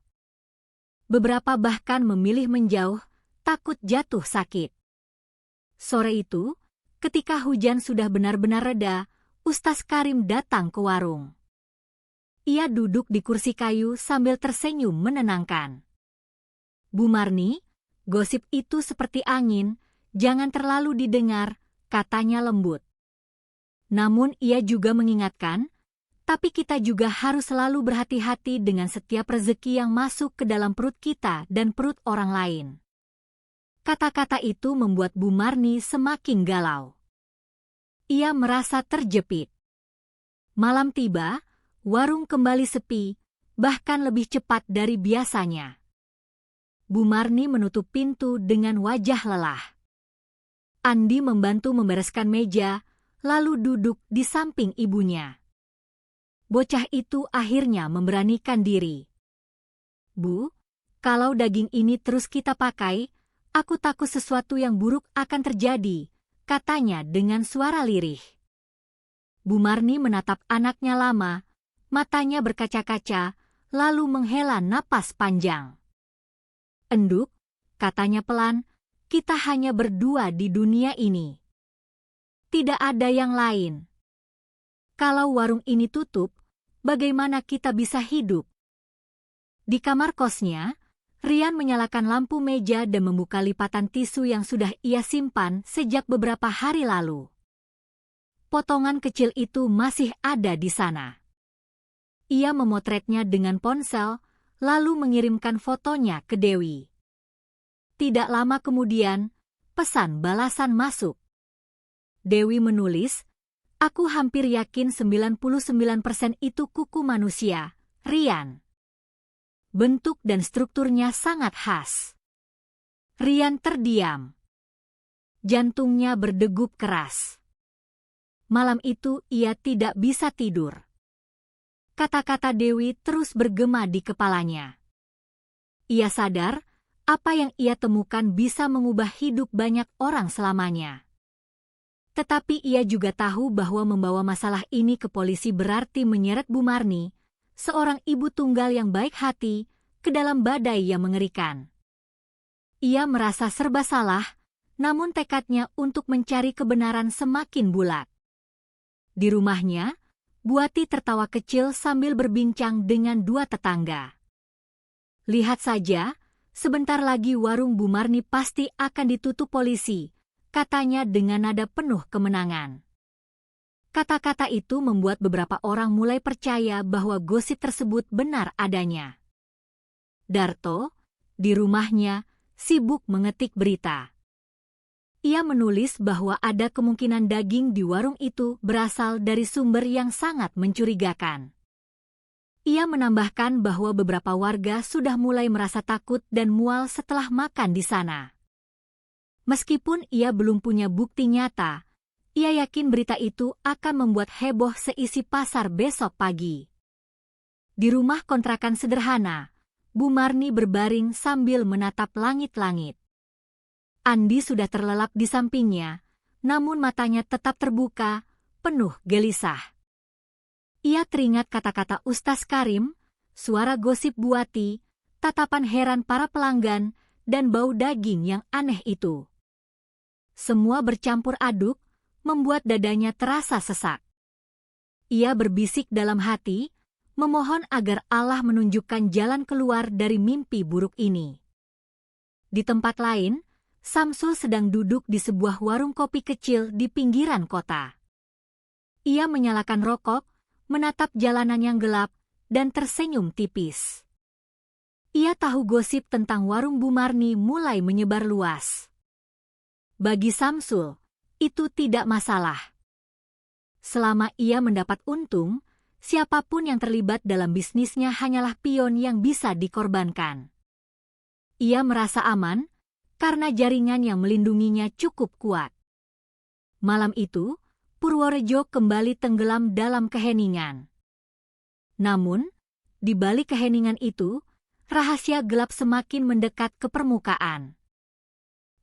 Beberapa bahkan memilih menjauh, takut jatuh sakit. Sore itu, ketika hujan sudah benar-benar reda, Ustaz Karim datang ke warung. Ia duduk di kursi kayu sambil tersenyum menenangkan. Bu Marni, gosip itu seperti angin, jangan terlalu didengar, katanya lembut. Namun ia juga mengingatkan, tapi kita juga harus selalu berhati-hati dengan setiap rezeki yang masuk ke dalam perut kita dan perut orang lain. Kata-kata itu membuat Bu Marni semakin galau. Ia merasa terjepit. Malam tiba, warung kembali sepi, bahkan lebih cepat dari biasanya. Bu Marni menutup pintu dengan wajah lelah. Andi membantu membereskan meja, lalu duduk di samping ibunya. Bocah itu akhirnya memberanikan diri. Bu, kalau daging ini terus kita pakai, aku takut sesuatu yang buruk akan terjadi, katanya dengan suara lirih. Bu Marni menatap anaknya lama, matanya berkaca-kaca, lalu menghela napas panjang. Enduk, katanya pelan, kita hanya berdua di dunia ini. Tidak ada yang lain. Kalau warung ini tutup, bagaimana kita bisa hidup? Di kamar kosnya, Rian menyalakan lampu meja dan membuka lipatan tisu yang sudah ia simpan sejak beberapa hari lalu. Potongan kecil itu masih ada di sana. Ia memotretnya dengan ponsel, lalu mengirimkan fotonya ke Dewi. Tidak lama kemudian, pesan balasan masuk. Dewi menulis, aku hampir yakin 99% itu kuku manusia, Rian. Bentuk dan strukturnya sangat khas. Rian terdiam. Jantungnya berdegup keras. Malam itu ia tidak bisa tidur. Kata-kata Dewi terus bergema di kepalanya. Ia sadar, apa yang ia temukan bisa mengubah hidup banyak orang selamanya. Tetapi ia juga tahu bahwa membawa masalah ini ke polisi berarti menyeret Bu Marni, seorang ibu tunggal yang baik hati, ke dalam badai yang mengerikan. Ia merasa serba salah, namun tekadnya untuk mencari kebenaran semakin bulat. Di rumahnya, Buati tertawa kecil sambil berbincang dengan dua tetangga. Lihat saja, sebentar lagi warung Bu Marni pasti akan ditutup polisi, katanya dengan nada penuh kemenangan. Kata-kata itu membuat beberapa orang mulai percaya bahwa gosip tersebut benar adanya. Darto, di rumahnya, sibuk mengetik berita. Ia menulis bahwa ada kemungkinan daging di warung itu berasal dari sumber yang sangat mencurigakan. Ia menambahkan bahwa beberapa warga sudah mulai merasa takut dan mual setelah makan di sana. Meskipun ia belum punya bukti nyata, ia yakin berita itu akan membuat heboh seisi pasar besok pagi. Di rumah kontrakan sederhana, Bu Marni berbaring sambil menatap langit-langit. Andi sudah terlelap di sampingnya, namun matanya tetap terbuka, penuh gelisah. Ia teringat kata-kata Ustaz Karim, suara gosip Buati, tatapan heran para pelanggan, dan bau daging yang aneh itu. Semua bercampur aduk, membuat dadanya terasa sesak. Ia berbisik dalam hati, memohon agar Allah menunjukkan jalan keluar dari mimpi buruk ini. Di tempat lain, Samsul sedang duduk di sebuah warung kopi kecil di pinggiran kota. Ia menyalakan rokok, menatap jalanan yang gelap, dan tersenyum tipis. Ia tahu gosip tentang warung Bu Marni mulai menyebar luas. Bagi Samsul, itu tidak masalah. Selama ia mendapat untung, siapapun yang terlibat dalam bisnisnya hanyalah pion yang bisa dikorbankan. Ia merasa aman karena jaringan yang melindunginya cukup kuat. Malam itu, Purworejo kembali tenggelam dalam keheningan. Namun, di balik keheningan itu, rahasia gelap semakin mendekat ke permukaan.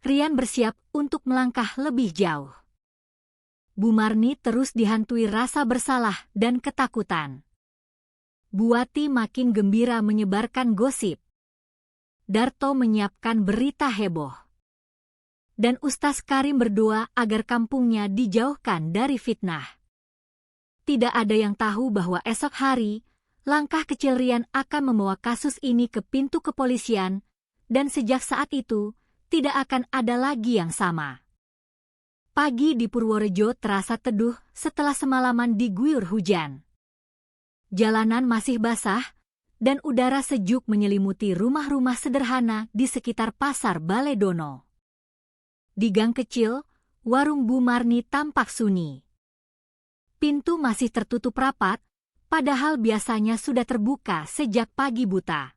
Rian bersiap untuk melangkah lebih jauh. Bu Marni terus dihantui rasa bersalah dan ketakutan. Buati makin gembira menyebarkan gosip. Darto menyiapkan berita heboh. Dan Ustaz Karim berdoa agar kampungnya dijauhkan dari fitnah. Tidak ada yang tahu bahwa esok hari, langkah kecil Rian akan membawa kasus ini ke pintu kepolisian, dan sejak saat itu, tidak akan ada lagi yang sama. Pagi di Purworejo terasa teduh setelah semalaman diguyur hujan. Jalanan masih basah, dan udara sejuk menyelimuti rumah-rumah sederhana di sekitar pasar Baledono. Di gang kecil, warung Bu Marni tampak sunyi. Pintu masih tertutup rapat, padahal biasanya sudah terbuka sejak pagi buta.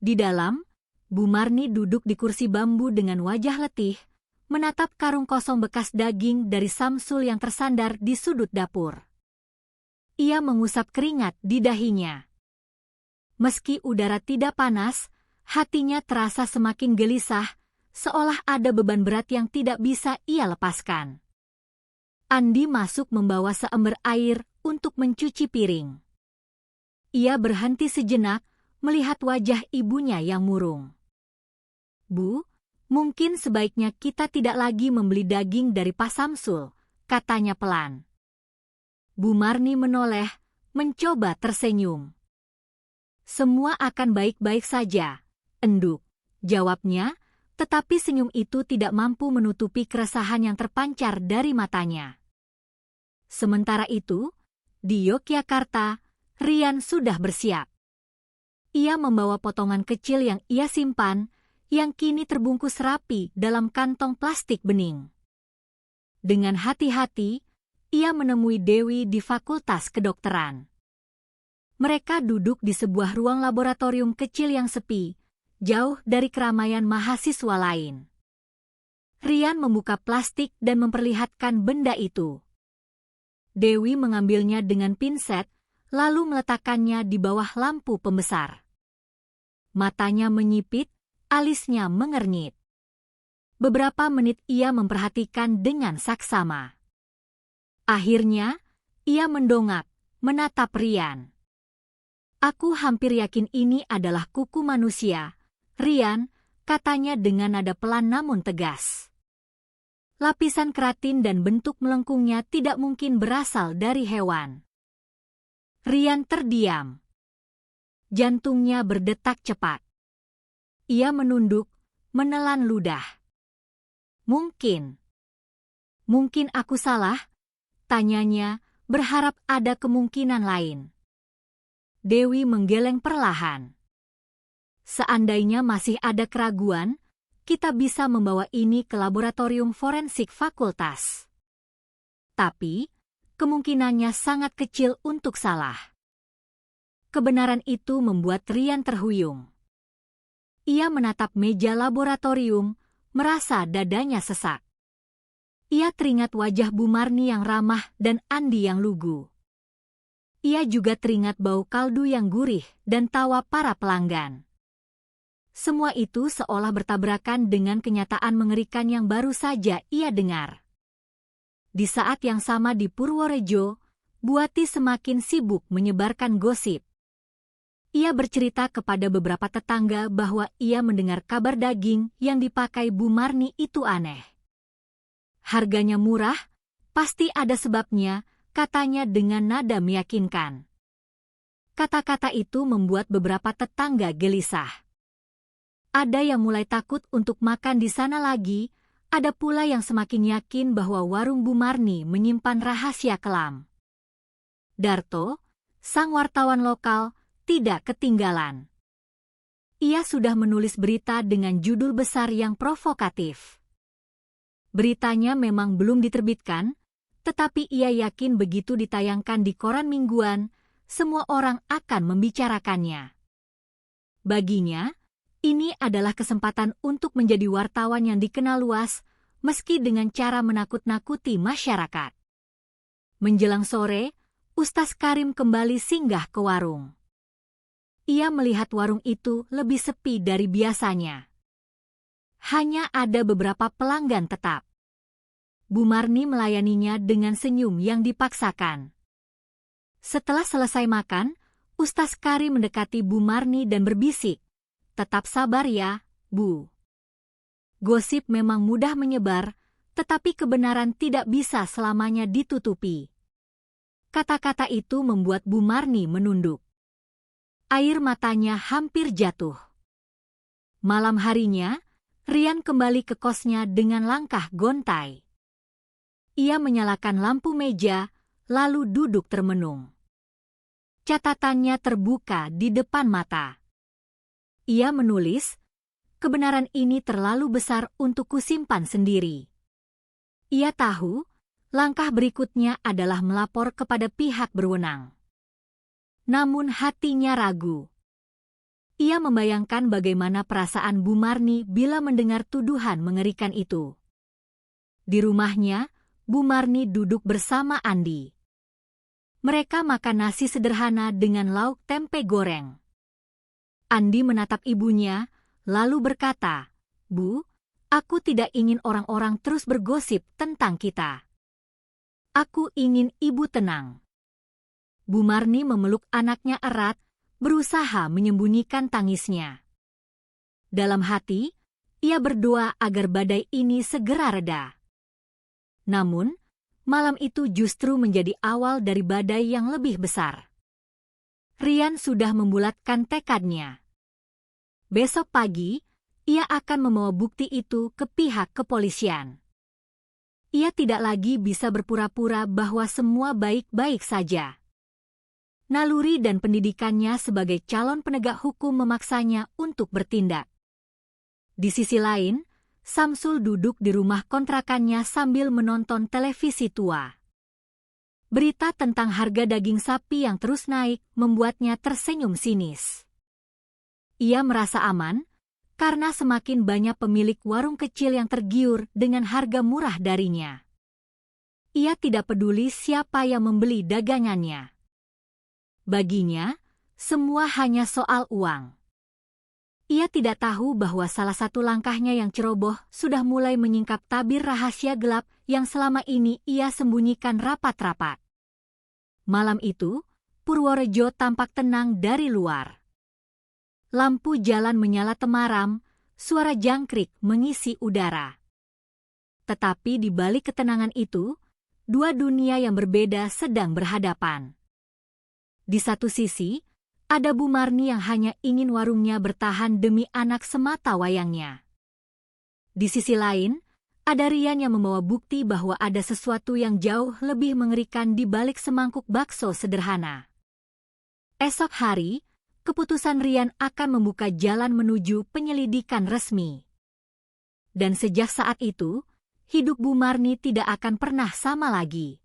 Di dalam, Bu Marni duduk di kursi bambu dengan wajah letih, menatap karung kosong bekas daging dari Samsul yang tersandar di sudut dapur. Ia mengusap keringat di dahinya. Meski udara tidak panas, hatinya terasa semakin gelisah, seolah ada beban berat yang tidak bisa ia lepaskan. Andi masuk membawa seember air untuk mencuci piring. Ia berhenti sejenak, melihat wajah ibunya yang murung. Bu, mungkin sebaiknya kita tidak lagi membeli daging dari Pak Samsul, katanya pelan. Bu Marni menoleh, mencoba tersenyum. Semua akan baik-baik saja, enduk, jawabnya, tetapi senyum itu tidak mampu menutupi keresahan yang terpancar dari matanya. Sementara itu, di Yogyakarta, Rian sudah bersiap. Ia membawa potongan kecil yang ia simpan, yang kini terbungkus rapi dalam kantong plastik bening. Dengan hati-hati, ia menemui Dewi di Fakultas Kedokteran. Mereka duduk di sebuah ruang laboratorium kecil yang sepi, jauh dari keramaian mahasiswa lain. Rian membuka plastik dan memperlihatkan benda itu. Dewi mengambilnya dengan pinset, lalu meletakkannya di bawah lampu pembesar. Matanya menyipit, alisnya mengernyit. Beberapa menit ia memperhatikan dengan saksama. Akhirnya, ia mendongak, menatap Rian. Aku hampir yakin ini adalah kuku manusia, Rian, katanya dengan nada pelan namun tegas. Lapisan keratin dan bentuk melengkungnya tidak mungkin berasal dari hewan. Rian terdiam. Jantungnya berdetak cepat. Ia menunduk, menelan ludah. Mungkin aku salah? Tanyanya, berharap ada kemungkinan lain. Dewi menggeleng perlahan. Seandainya masih ada keraguan, kita bisa membawa ini ke laboratorium forensik fakultas. Tapi, kemungkinannya sangat kecil untuk salah. Kebenaran itu membuat Rian terhuyung. Ia menatap meja laboratorium, merasa dadanya sesak. Ia teringat wajah Bu Marni yang ramah dan Andi yang lugu. Ia juga teringat bau kaldu yang gurih dan tawa para pelanggan. Semua itu seolah bertabrakan dengan kenyataan mengerikan yang baru saja ia dengar. Di saat yang sama di Purworejo, Buati semakin sibuk menyebarkan gosip. Ia bercerita kepada beberapa tetangga bahwa ia mendengar kabar daging yang dipakai Bu Marni itu aneh. Harganya murah, pasti ada sebabnya, katanya dengan nada meyakinkan. Kata-kata itu membuat beberapa tetangga gelisah. Ada yang mulai takut untuk makan di sana lagi, ada pula yang semakin yakin bahwa warung Bu Marni menyimpan rahasia kelam. Darto, sang wartawan lokal, tidak ketinggalan. Ia sudah menulis berita dengan judul besar yang provokatif. Beritanya memang belum diterbitkan, tetapi ia yakin begitu ditayangkan di koran mingguan, semua orang akan membicarakannya. Baginya, ini adalah kesempatan untuk menjadi wartawan yang dikenal luas, meski dengan cara menakut-nakuti masyarakat. Menjelang sore, Ustaz Karim kembali singgah ke warung. Ia melihat warung itu lebih sepi dari biasanya. Hanya ada beberapa pelanggan tetap. Bu Marni melayaninya dengan senyum yang dipaksakan. Setelah selesai makan, Ustaz Karim mendekati Bu Marni dan berbisik, "Tetap sabar ya, Bu. Gosip memang mudah menyebar, tetapi kebenaran tidak bisa selamanya ditutupi." Kata-kata itu membuat Bu Marni menunduk. Air matanya hampir jatuh. Malam harinya, Rian kembali ke kosnya dengan langkah gontai. Ia menyalakan lampu meja, lalu duduk termenung. Catatannya terbuka di depan mata. Ia menulis, "Kebenaran ini terlalu besar untuk kusimpan sendiri." Ia tahu, langkah berikutnya adalah melapor kepada pihak berwenang. Namun hatinya ragu. Ia membayangkan bagaimana perasaan Bu Marni bila mendengar tuduhan mengerikan itu. Di rumahnya, Bu Marni duduk bersama Andi. Mereka makan nasi sederhana dengan lauk tempe goreng. Andi menatap ibunya, lalu berkata, "Bu, aku tidak ingin orang-orang terus bergosip tentang kita. Aku ingin ibu tenang." Bu Marni memeluk anaknya erat, berusaha menyembunyikan tangisnya. Dalam hati, ia berdoa agar badai ini segera reda. Namun, malam itu justru menjadi awal dari badai yang lebih besar. Rian sudah membulatkan tekadnya. Besok pagi, ia akan membawa bukti itu ke pihak kepolisian. Ia tidak lagi bisa berpura-pura bahwa semua baik-baik saja. Naluri dan pendidikannya sebagai calon penegak hukum memaksanya untuk bertindak. Di sisi lain, Samsul duduk di rumah kontrakannya sambil menonton televisi tua. Berita tentang harga daging sapi yang terus naik membuatnya tersenyum sinis. Ia merasa aman, karena semakin banyak pemilik warung kecil yang tergiur dengan harga murah darinya. Ia tidak peduli siapa yang membeli dagangannya. Baginya, semua hanya soal uang. Ia tidak tahu bahwa salah satu langkahnya yang ceroboh sudah mulai menyingkap tabir rahasia gelap yang selama ini ia sembunyikan rapat-rapat. Malam itu, Purworejo tampak tenang dari luar. Lampu jalan menyala temaram, suara jangkrik mengisi udara. Tetapi di balik ketenangan itu, dua dunia yang berbeda sedang berhadapan. Di satu sisi, Ada Bu Marni yang hanya ingin warungnya bertahan demi anak semata wayangnya. Di sisi lain, ada Rian yang membawa bukti bahwa ada sesuatu yang jauh lebih mengerikan di balik semangkuk bakso sederhana. Esok hari, keputusan Rian akan membuka jalan menuju penyelidikan resmi. Dan sejak saat itu, hidup Bu Marni tidak akan pernah sama lagi.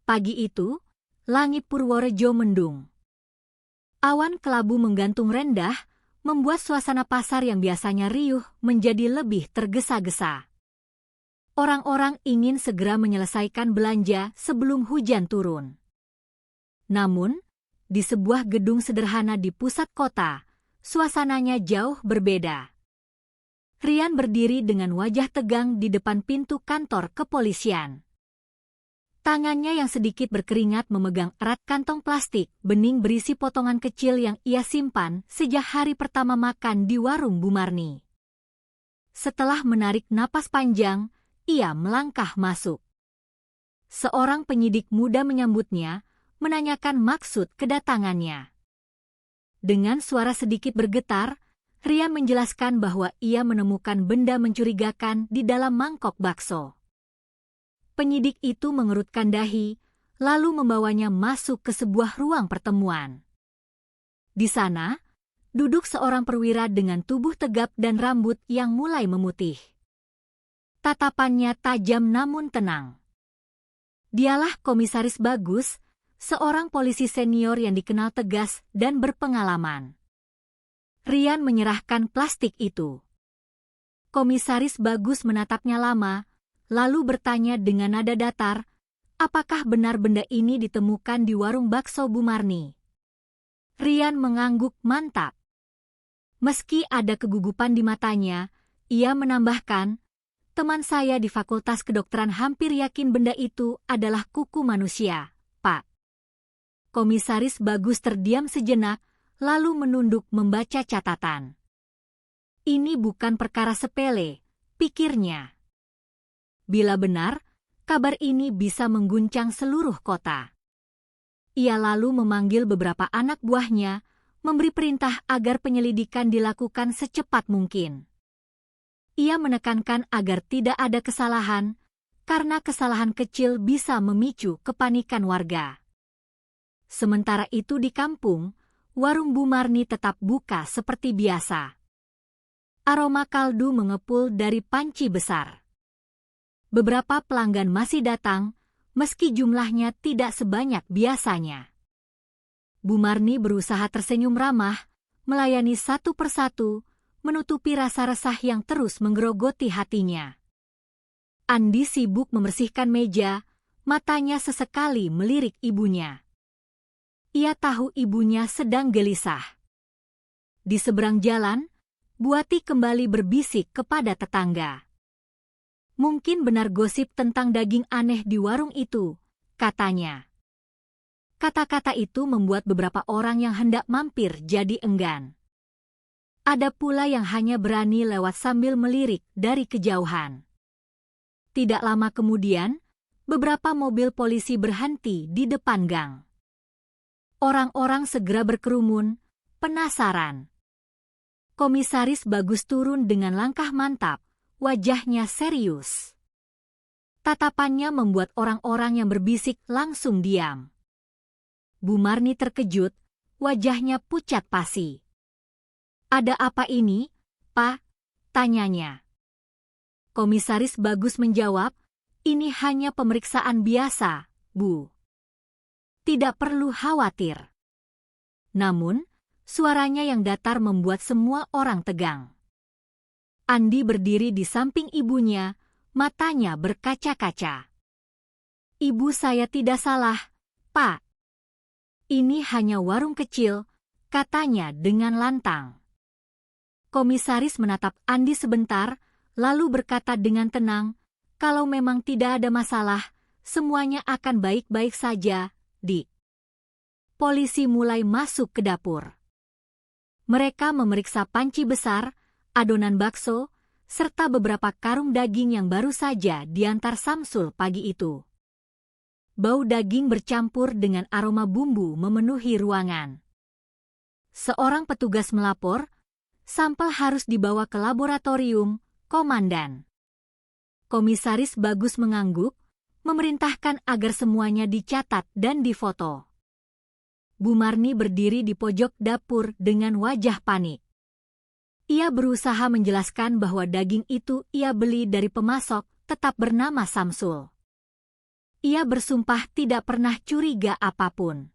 Pagi itu, langit Purworejo mendung. Awan kelabu menggantung rendah, membuat suasana pasar yang biasanya riuh menjadi lebih tergesa-gesa. Orang-orang ingin segera menyelesaikan belanja sebelum hujan turun. Namun, di sebuah gedung sederhana di pusat kota, suasananya jauh berbeda. Rian berdiri dengan wajah tegang di depan pintu kantor kepolisian. Tangannya yang sedikit berkeringat memegang erat kantong plastik bening berisi potongan kecil yang ia simpan sejak hari pertama makan di warung Bu Marni. Setelah menarik napas panjang, ia melangkah masuk. Seorang penyidik muda menyambutnya, menanyakan maksud kedatangannya. Dengan suara sedikit bergetar, Rian menjelaskan bahwa ia menemukan benda mencurigakan di dalam mangkok bakso. Penyidik itu mengerutkan dahi, lalu membawanya masuk ke sebuah ruang pertemuan. Di sana, duduk seorang perwira dengan tubuh tegap dan rambut yang mulai memutih. Tatapannya tajam namun tenang. Dialah Komisaris Bagus, seorang polisi senior yang dikenal tegas dan berpengalaman. Rian menyerahkan plastik itu. Komisaris Bagus menatapnya lama, lalu bertanya dengan nada datar, apakah benar benda ini ditemukan di warung bakso Bu Marni? Rian mengangguk mantap. Meski ada kegugupan di matanya, ia menambahkan, teman saya di Fakultas Kedokteran hampir yakin benda itu adalah kuku manusia, Pak. Komisaris Bagus terdiam sejenak, lalu menunduk membaca catatan. Ini bukan perkara sepele, pikirnya. Bila benar, kabar ini bisa mengguncang seluruh kota. Ia lalu memanggil beberapa anak buahnya, memberi perintah agar penyelidikan dilakukan secepat mungkin. Ia menekankan agar tidak ada kesalahan, karena kesalahan kecil bisa memicu kepanikan warga. Sementara itu di kampung, warung Bu Marni tetap buka seperti biasa. Aroma kaldu mengepul dari panci besar. Beberapa pelanggan masih datang, meski jumlahnya tidak sebanyak biasanya. Bu Marni berusaha tersenyum ramah, melayani satu persatu, menutupi rasa resah yang terus menggerogoti hatinya. Andi sibuk membersihkan meja, matanya sesekali melirik ibunya. Ia tahu ibunya sedang gelisah. Di seberang jalan, Buati kembali berbisik kepada tetangga. Mungkin benar gosip tentang daging aneh di warung itu, katanya. Kata-kata itu membuat beberapa orang yang hendak mampir jadi enggan. Ada pula yang hanya berani lewat sambil melirik dari kejauhan. Tidak lama kemudian, beberapa mobil polisi berhenti di depan gang. Orang-orang segera berkerumun, penasaran. Komisaris Bagus turun dengan langkah mantap, wajahnya serius. Tatapannya membuat orang-orang yang berbisik langsung diam. Bu Marni terkejut, wajahnya pucat pasi. Ada apa ini, Pak? Tanyanya. Komisaris Bagus menjawab, ini hanya pemeriksaan biasa, Bu. Tidak perlu khawatir. Namun, suaranya yang datar membuat semua orang tegang. Andi berdiri di samping ibunya, matanya berkaca-kaca. Ibu saya tidak salah, Pak. Ini hanya warung kecil, katanya dengan lantang. Komisaris menatap Andi sebentar, lalu berkata dengan tenang, kalau memang tidak ada masalah, semuanya akan baik-baik saja, Dik. Polisi mulai masuk ke dapur. Mereka memeriksa panci besar, adonan bakso, serta beberapa karung daging yang baru saja diantar Samsul pagi itu. Bau daging bercampur dengan aroma bumbu memenuhi ruangan. Seorang petugas melapor, sampel harus dibawa ke laboratorium, Komandan. Komisaris Bagus mengangguk, memerintahkan agar semuanya dicatat dan difoto. Bu Marni berdiri di pojok dapur dengan wajah panik. Ia berusaha menjelaskan bahwa daging itu ia beli dari pemasok tetap bernama Samsul. Ia bersumpah tidak pernah curiga apapun.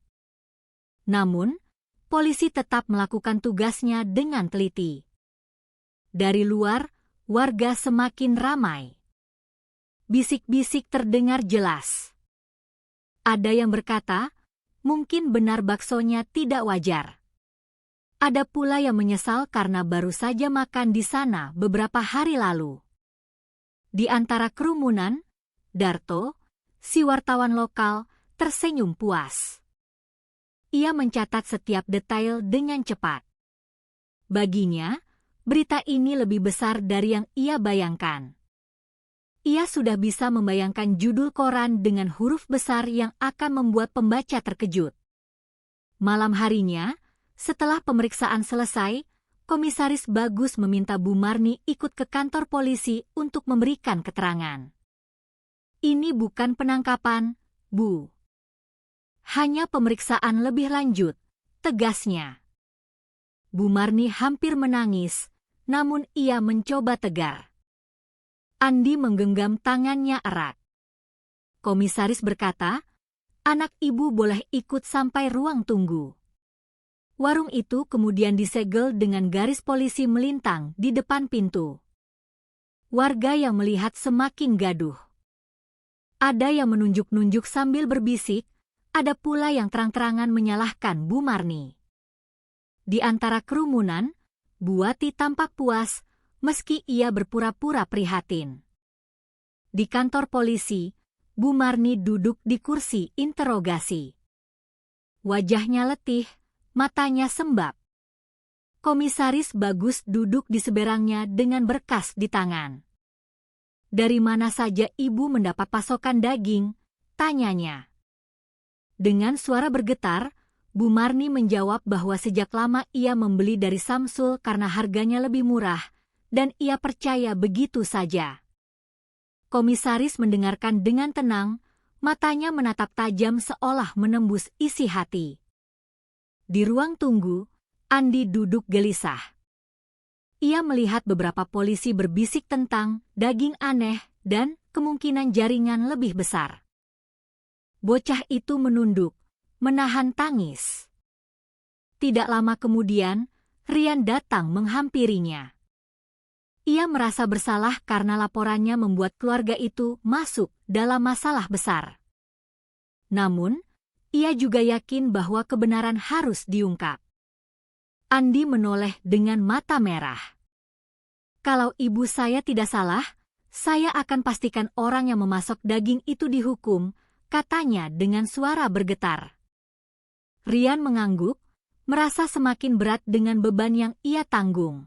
Namun, polisi tetap melakukan tugasnya dengan teliti. Dari luar, warga semakin ramai. Bisik-bisik terdengar jelas. Ada yang berkata, mungkin benar baksonya tidak wajar. Ada pula yang menyesal karena baru saja makan di sana beberapa hari lalu. Di antara kerumunan, Darto, si wartawan lokal, tersenyum puas. Ia mencatat setiap detail dengan cepat. Baginya, berita ini lebih besar dari yang ia bayangkan. Ia sudah bisa membayangkan judul koran dengan huruf besar yang akan membuat pembaca terkejut. Malam harinya, setelah pemeriksaan selesai, Komisaris Bagus meminta Bu Marni ikut ke kantor polisi untuk memberikan keterangan. Ini bukan penangkapan, Bu. Hanya pemeriksaan lebih lanjut, tegasnya. Bu Marni hampir menangis, namun ia mencoba tegar. Andi menggenggam tangannya erat. Komisaris berkata, anak ibu boleh ikut sampai ruang tunggu. Warung itu kemudian disegel dengan garis polisi melintang di depan pintu. Warga yang melihat semakin gaduh. Ada yang menunjuk-nunjuk sambil berbisik, ada pula yang terang-terangan menyalahkan Bu Marni. Di antara kerumunan, Buati tampak puas, meski ia berpura-pura prihatin. Di kantor polisi, Bu Marni duduk di kursi interogasi. Wajahnya letih, matanya sembab. Komisaris Bagus duduk di seberangnya dengan berkas di tangan. Dari mana saja ibu mendapat pasokan daging? Tanyanya. Dengan suara bergetar, Bu Marni menjawab bahwa sejak lama ia membeli dari Samsul karena harganya lebih murah, dan ia percaya begitu saja. Komisaris mendengarkan dengan tenang, matanya menatap tajam seolah menembus isi hati. Di ruang tunggu, Andi duduk gelisah. Ia melihat beberapa polisi berbisik tentang daging aneh dan kemungkinan jaringan lebih besar. Bocah itu menunduk, menahan tangis. Tidak lama kemudian, Rian datang menghampirinya. Ia merasa bersalah karena laporannya membuat keluarga itu masuk dalam masalah besar. Namun, ia juga yakin bahwa kebenaran harus diungkap. Andi menoleh dengan mata merah. Kalau ibu saya tidak salah, saya akan pastikan orang yang memasok daging itu dihukum, katanya dengan suara bergetar. Rian mengangguk, merasa semakin berat dengan beban yang ia tanggung.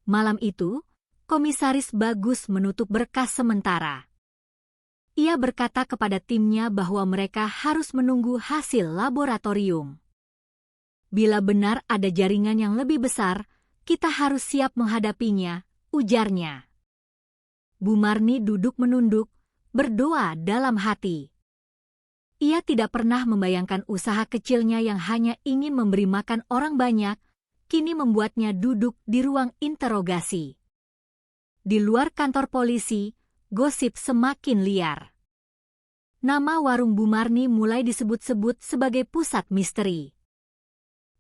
Malam itu, Komisaris Bagus menutup berkas sementara. Ia berkata kepada timnya bahwa mereka harus menunggu hasil laboratorium. Bila benar ada jaringan yang lebih besar, kita harus siap menghadapinya, ujarnya. Bu Marni duduk menunduk, berdoa dalam hati. Ia tidak pernah membayangkan usaha kecilnya yang hanya ingin memberi makan orang banyak, kini membuatnya duduk di ruang interogasi. Di luar kantor polisi, gosip semakin liar. Nama warung Bu Marni mulai disebut-sebut sebagai pusat misteri.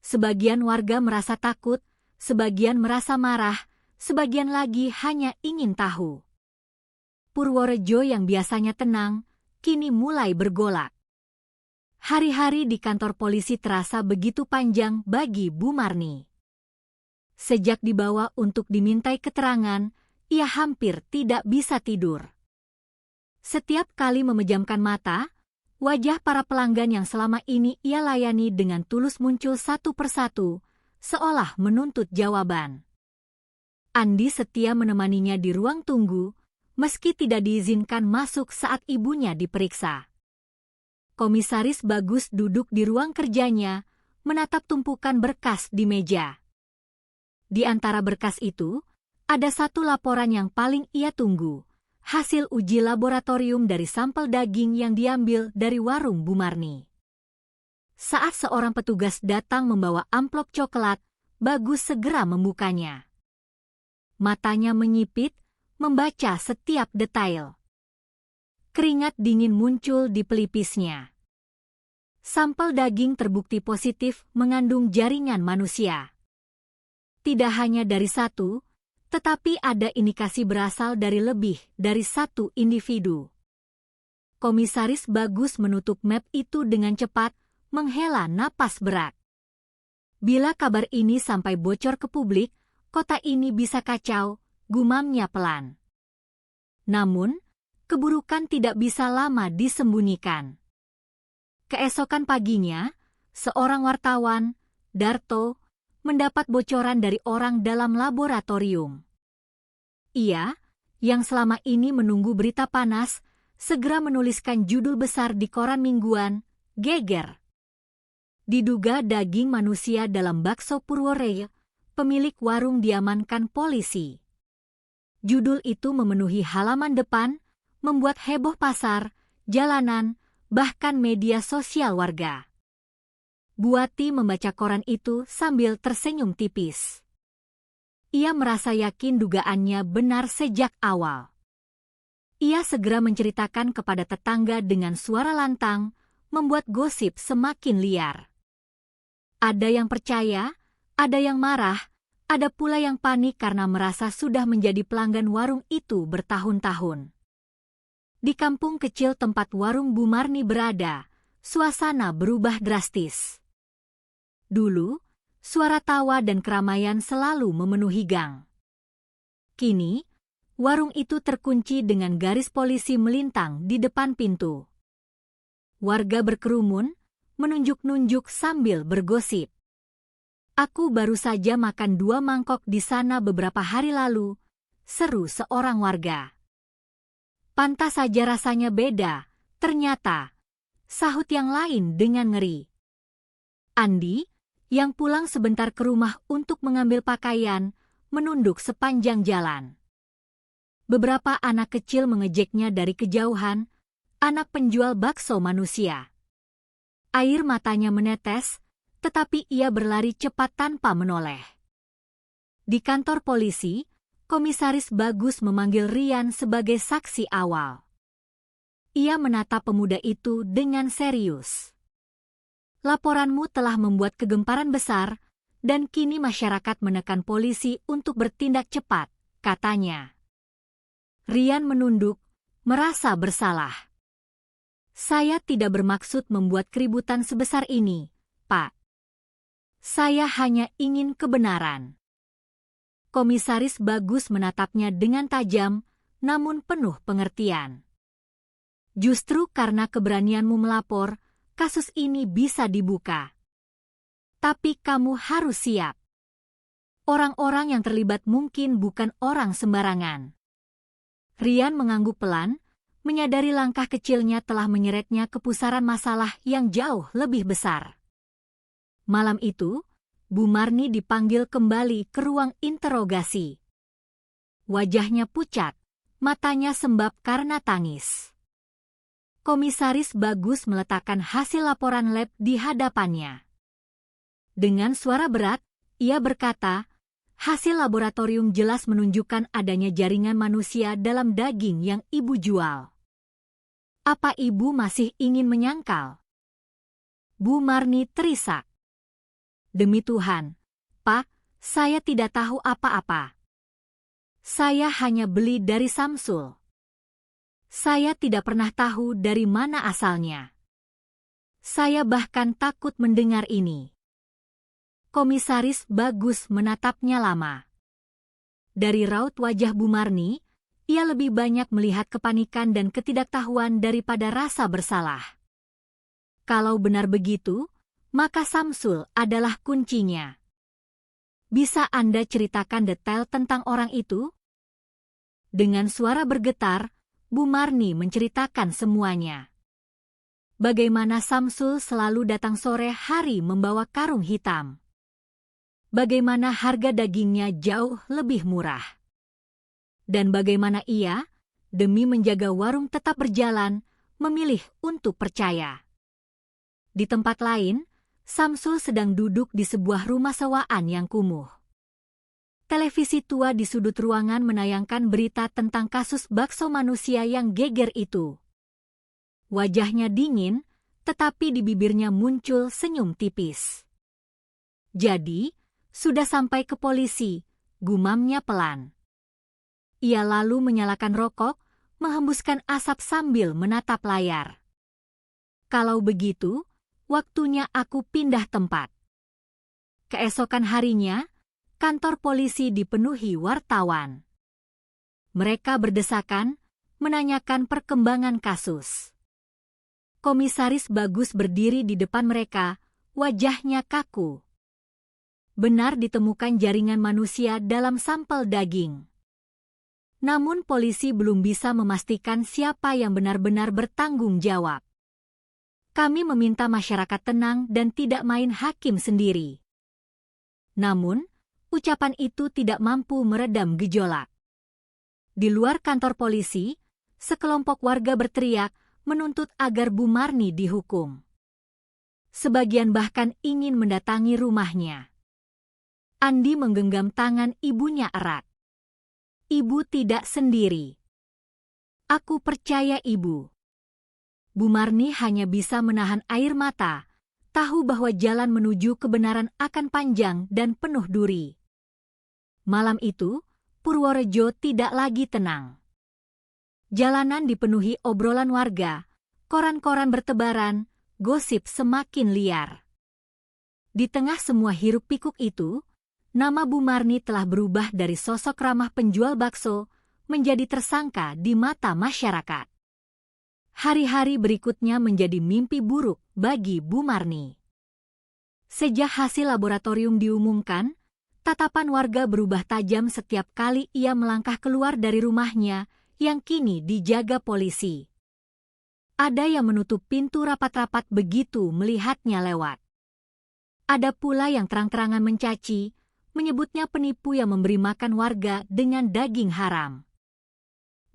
Sebagian warga merasa takut, sebagian merasa marah, sebagian lagi hanya ingin tahu. Purworejo yang biasanya tenang, kini mulai bergolak. Hari-hari di kantor polisi terasa begitu panjang bagi Bu Marni. Sejak dibawa untuk dimintai keterangan, ia hampir tidak bisa tidur. Setiap kali memejamkan mata, wajah para pelanggan yang selama ini ia layani dengan tulus muncul satu persatu, seolah menuntut jawaban. Andi setia menemaninya di ruang tunggu, meski tidak diizinkan masuk saat ibunya diperiksa. Komisaris Bagus duduk di ruang kerjanya, menatap tumpukan berkas di meja. Di antara berkas itu, ada satu laporan yang paling ia tunggu, hasil uji laboratorium dari sampel daging yang diambil dari warung Bu Marni. Saat seorang petugas datang membawa amplop coklat, Bagus segera membukanya. Matanya menyipit, membaca setiap detail. Keringat dingin muncul di pelipisnya. Sampel daging terbukti positif mengandung jaringan manusia. Tidak hanya dari satu, tetapi ada indikasi berasal dari lebih dari satu individu. Komisaris Bagus menutup map itu dengan cepat, menghela napas berat. Bila kabar ini sampai bocor ke publik, kota ini bisa kacau, gumamnya pelan. Namun, keburukan tidak bisa lama disembunyikan. Keesokan paginya, seorang wartawan, Darto, mendapat bocoran dari orang dalam laboratorium. Ia, yang selama ini menunggu berita panas, segera menuliskan judul besar di koran mingguan, geger. Diduga daging manusia dalam bakso Purworejo, pemilik warung diamankan polisi. Judul itu memenuhi halaman depan, membuat heboh pasar, jalanan, bahkan media sosial warga. Buati membaca koran itu sambil tersenyum tipis. Ia merasa yakin dugaannya benar sejak awal. Ia segera menceritakan kepada tetangga dengan suara lantang, membuat gosip semakin liar. Ada yang percaya, ada yang marah, ada pula yang panik karena merasa sudah menjadi pelanggan warung itu bertahun-tahun. Di kampung kecil tempat warung Bu Marni berada, suasana berubah drastis. Dulu, suara tawa dan keramaian selalu memenuhi gang. Kini, warung itu terkunci dengan garis polisi melintang di depan pintu. Warga berkerumun, menunjuk-nunjuk sambil bergosip. Aku baru saja makan 2 mangkok di sana beberapa hari lalu, seru seorang warga. Pantas saja rasanya beda, ternyata, sahut yang lain dengan ngeri. Andi, yang pulang sebentar ke rumah untuk mengambil pakaian, menunduk sepanjang jalan. Beberapa anak kecil mengejeknya dari kejauhan, anak penjual bakso manusia. Air matanya menetes, tetapi ia berlari cepat tanpa menoleh. Di kantor polisi, Komisaris Bagus memanggil Rian sebagai saksi awal. Ia menatap pemuda itu dengan serius. Laporanmu telah membuat kegemparan besar, dan kini masyarakat menekan polisi untuk bertindak cepat, katanya. Rian menunduk, merasa bersalah. Saya tidak bermaksud membuat keributan sebesar ini, Pak. Saya hanya ingin kebenaran. Komisaris Bagus menatapnya dengan tajam, namun penuh pengertian. Justru karena keberanianmu melapor, kasus ini bisa dibuka. Tapi kamu harus siap. Orang-orang yang terlibat mungkin bukan orang sembarangan. Rian mengangguk pelan, menyadari langkah kecilnya telah menyeretnya ke pusaran masalah yang jauh lebih besar. Malam itu, Bu Marni dipanggil kembali ke ruang interogasi. Wajahnya pucat, matanya sembab karena tangis. Komisaris Bagus meletakkan hasil laporan lab di hadapannya. Dengan suara berat, ia berkata, hasil laboratorium jelas menunjukkan adanya jaringan manusia dalam daging yang ibu jual. Apa ibu masih ingin menyangkal? Bu Marni terisak. Demi Tuhan, Pak, saya tidak tahu apa-apa. Saya hanya beli dari Samsul. Saya tidak pernah tahu dari mana asalnya. Saya bahkan takut mendengar ini. Komisaris Bagus menatapnya lama. Dari raut wajah Bu Marni, ia lebih banyak melihat kepanikan dan ketidaktahuan daripada rasa bersalah. Kalau benar begitu, maka Samsul adalah kuncinya. Bisa Anda ceritakan detail tentang orang itu? Dengan suara bergetar, Bu Marni menceritakan semuanya. Bagaimana Samsul selalu datang sore hari membawa karung hitam. Bagaimana harga dagingnya jauh lebih murah. Dan bagaimana ia, demi menjaga warung tetap berjalan, memilih untuk percaya. Di tempat lain, Samsul sedang duduk di sebuah rumah sewaan yang kumuh. Televisi tua di sudut ruangan menayangkan berita tentang kasus bakso manusia yang geger itu. Wajahnya dingin, tetapi di bibirnya muncul senyum tipis. Jadi, sudah sampai ke polisi, gumamnya pelan. Ia lalu menyalakan rokok, menghembuskan asap sambil menatap layar. Kalau begitu, waktunya aku pindah tempat. Keesokan harinya, kantor polisi dipenuhi wartawan. Mereka berdesakan, menanyakan perkembangan kasus. Komisaris Bagus berdiri di depan mereka, wajahnya kaku. Benar ditemukan jaringan manusia dalam sampel daging. Namun polisi belum bisa memastikan siapa yang benar-benar bertanggung jawab. Kami meminta masyarakat tenang dan tidak main hakim sendiri. Namun, ucapan itu tidak mampu meredam gejolak. Di luar kantor polisi, sekelompok warga berteriak menuntut agar Bu Marni dihukum. Sebagian bahkan ingin mendatangi rumahnya. Andi menggenggam tangan ibunya erat. Ibu tidak sendiri. Aku percaya ibu. Bu Marni hanya bisa menahan air mata, tahu bahwa jalan menuju kebenaran akan panjang dan penuh duri. Malam itu, Purworejo tidak lagi tenang. Jalanan dipenuhi obrolan warga, koran-koran bertebaran, gosip semakin liar. Di tengah semua hiruk-pikuk itu, nama Bu Marni telah berubah dari sosok ramah penjual bakso menjadi tersangka di mata masyarakat. Hari-hari berikutnya menjadi mimpi buruk bagi Bu Marni. Sejak hasil laboratorium diumumkan, tatapan warga berubah tajam setiap kali ia melangkah keluar dari rumahnya yang kini dijaga polisi. Ada yang menutup pintu rapat-rapat begitu melihatnya lewat. Ada pula yang terang-terangan mencaci, menyebutnya penipu yang memberi makan warga dengan daging haram.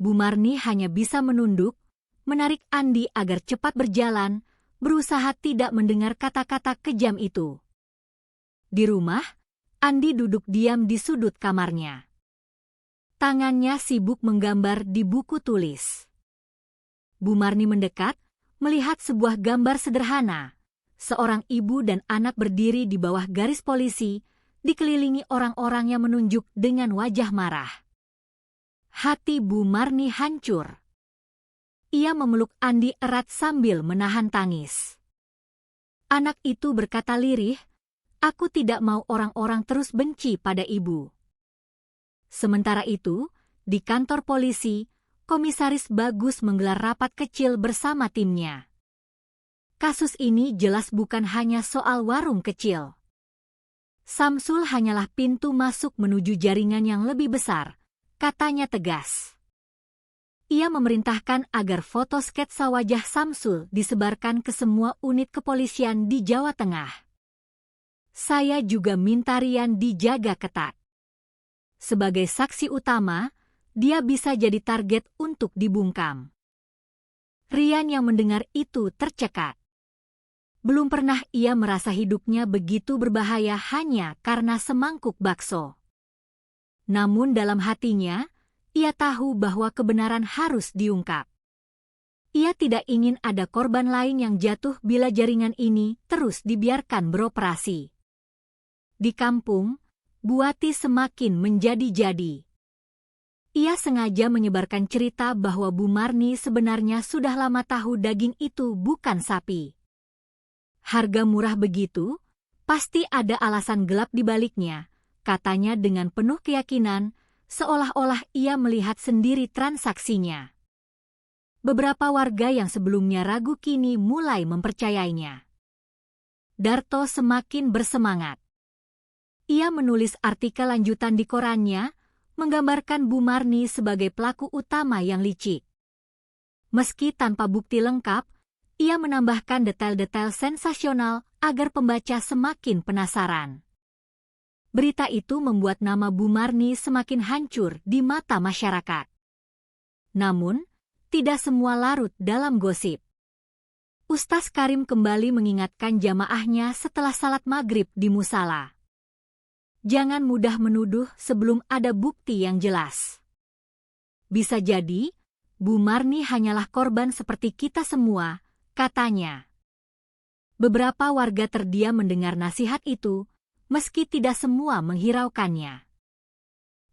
Bu Marni hanya bisa menunduk, menarik Andi agar cepat berjalan, berusaha tidak mendengar kata-kata kejam itu. Di rumah, Andi duduk diam di sudut kamarnya. Tangannya sibuk menggambar di buku tulis. Bu Marni mendekat, melihat sebuah gambar sederhana. Seorang ibu dan anak berdiri di bawah garis polisi, dikelilingi orang-orang yang menunjuk dengan wajah marah. Hati Bu Marni hancur. Ia memeluk Andi erat sambil menahan tangis. Anak itu berkata lirih, "Aku tidak mau orang-orang terus benci pada ibu." Sementara itu, di kantor polisi, Komisaris Bagus menggelar rapat kecil bersama timnya. Kasus ini jelas bukan hanya soal warung kecil. Samsul hanyalah pintu masuk menuju jaringan yang lebih besar, katanya tegas. Ia memerintahkan agar foto sketsa wajah Samsul disebarkan ke semua unit kepolisian di Jawa Tengah. Saya juga minta Rian dijaga ketat. Sebagai saksi utama, dia bisa jadi target untuk dibungkam. Rian yang mendengar itu tercekat. Belum pernah ia merasa hidupnya begitu berbahaya hanya karena semangkuk bakso. Namun dalam hatinya, ia tahu bahwa kebenaran harus diungkap. Ia tidak ingin ada korban lain yang jatuh bila jaringan ini terus dibiarkan beroperasi. Di kampung, Buati semakin menjadi-jadi. Ia sengaja menyebarkan cerita bahwa Bu Marni sebenarnya sudah lama tahu daging itu bukan sapi. Harga murah begitu, pasti ada alasan gelap di baliknya, katanya dengan penuh keyakinan, seolah-olah ia melihat sendiri transaksinya. Beberapa warga yang sebelumnya ragu kini mulai mempercayainya. Darto semakin bersemangat. Ia menulis artikel lanjutan di korannya, menggambarkan Bu Marni sebagai pelaku utama yang licik. Meski tanpa bukti lengkap, ia menambahkan detail-detail sensasional agar pembaca semakin penasaran. Berita itu membuat nama Bu Marni semakin hancur di mata masyarakat. Namun, tidak semua larut dalam gosip. Ustaz Karim kembali mengingatkan jamaahnya setelah salat maghrib di musala. Jangan mudah menuduh sebelum ada bukti yang jelas. Bisa jadi, Bu Marni hanyalah korban seperti kita semua, katanya. Beberapa warga terdiam mendengar nasihat itu, meski tidak semua menghiraukannya.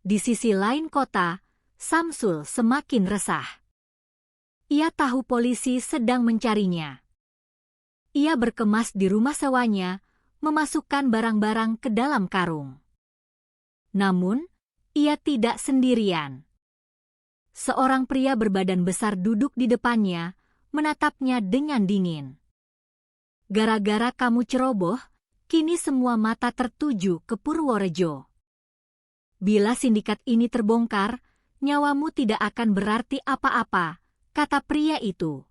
Di sisi lain kota, Samsul semakin resah. Ia tahu polisi sedang mencarinya. Ia berkemas di rumah sewanya, memasukkan barang-barang ke dalam karung. Namun, ia tidak sendirian. Seorang pria berbadan besar duduk di depannya, menatapnya dengan dingin. Gara-gara kamu ceroboh, kini semua mata tertuju ke Purworejo. Bila sindikat ini terbongkar, nyawamu tidak akan berarti apa-apa, kata pria itu.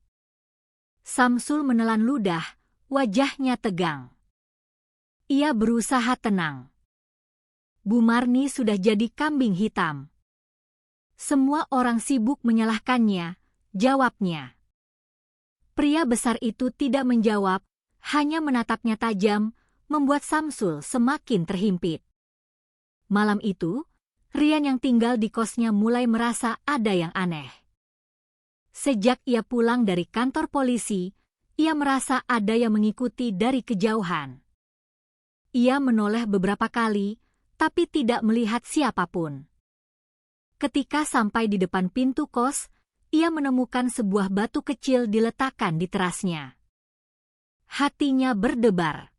Samsul menelan ludah, wajahnya tegang. Ia berusaha tenang. Bu Marni sudah jadi kambing hitam. Semua orang sibuk menyalahkannya, jawabnya. Pria besar itu tidak menjawab, hanya menatapnya tajam, membuat Samsul semakin terhimpit. Malam itu, Rian yang tinggal di kosnya mulai merasa ada yang aneh. Sejak ia pulang dari kantor polisi, ia merasa ada yang mengikuti dari kejauhan. Ia menoleh beberapa kali, tapi tidak melihat siapapun. Ketika sampai di depan pintu kos, ia menemukan sebuah batu kecil diletakkan di terasnya. Hatinya berdebar.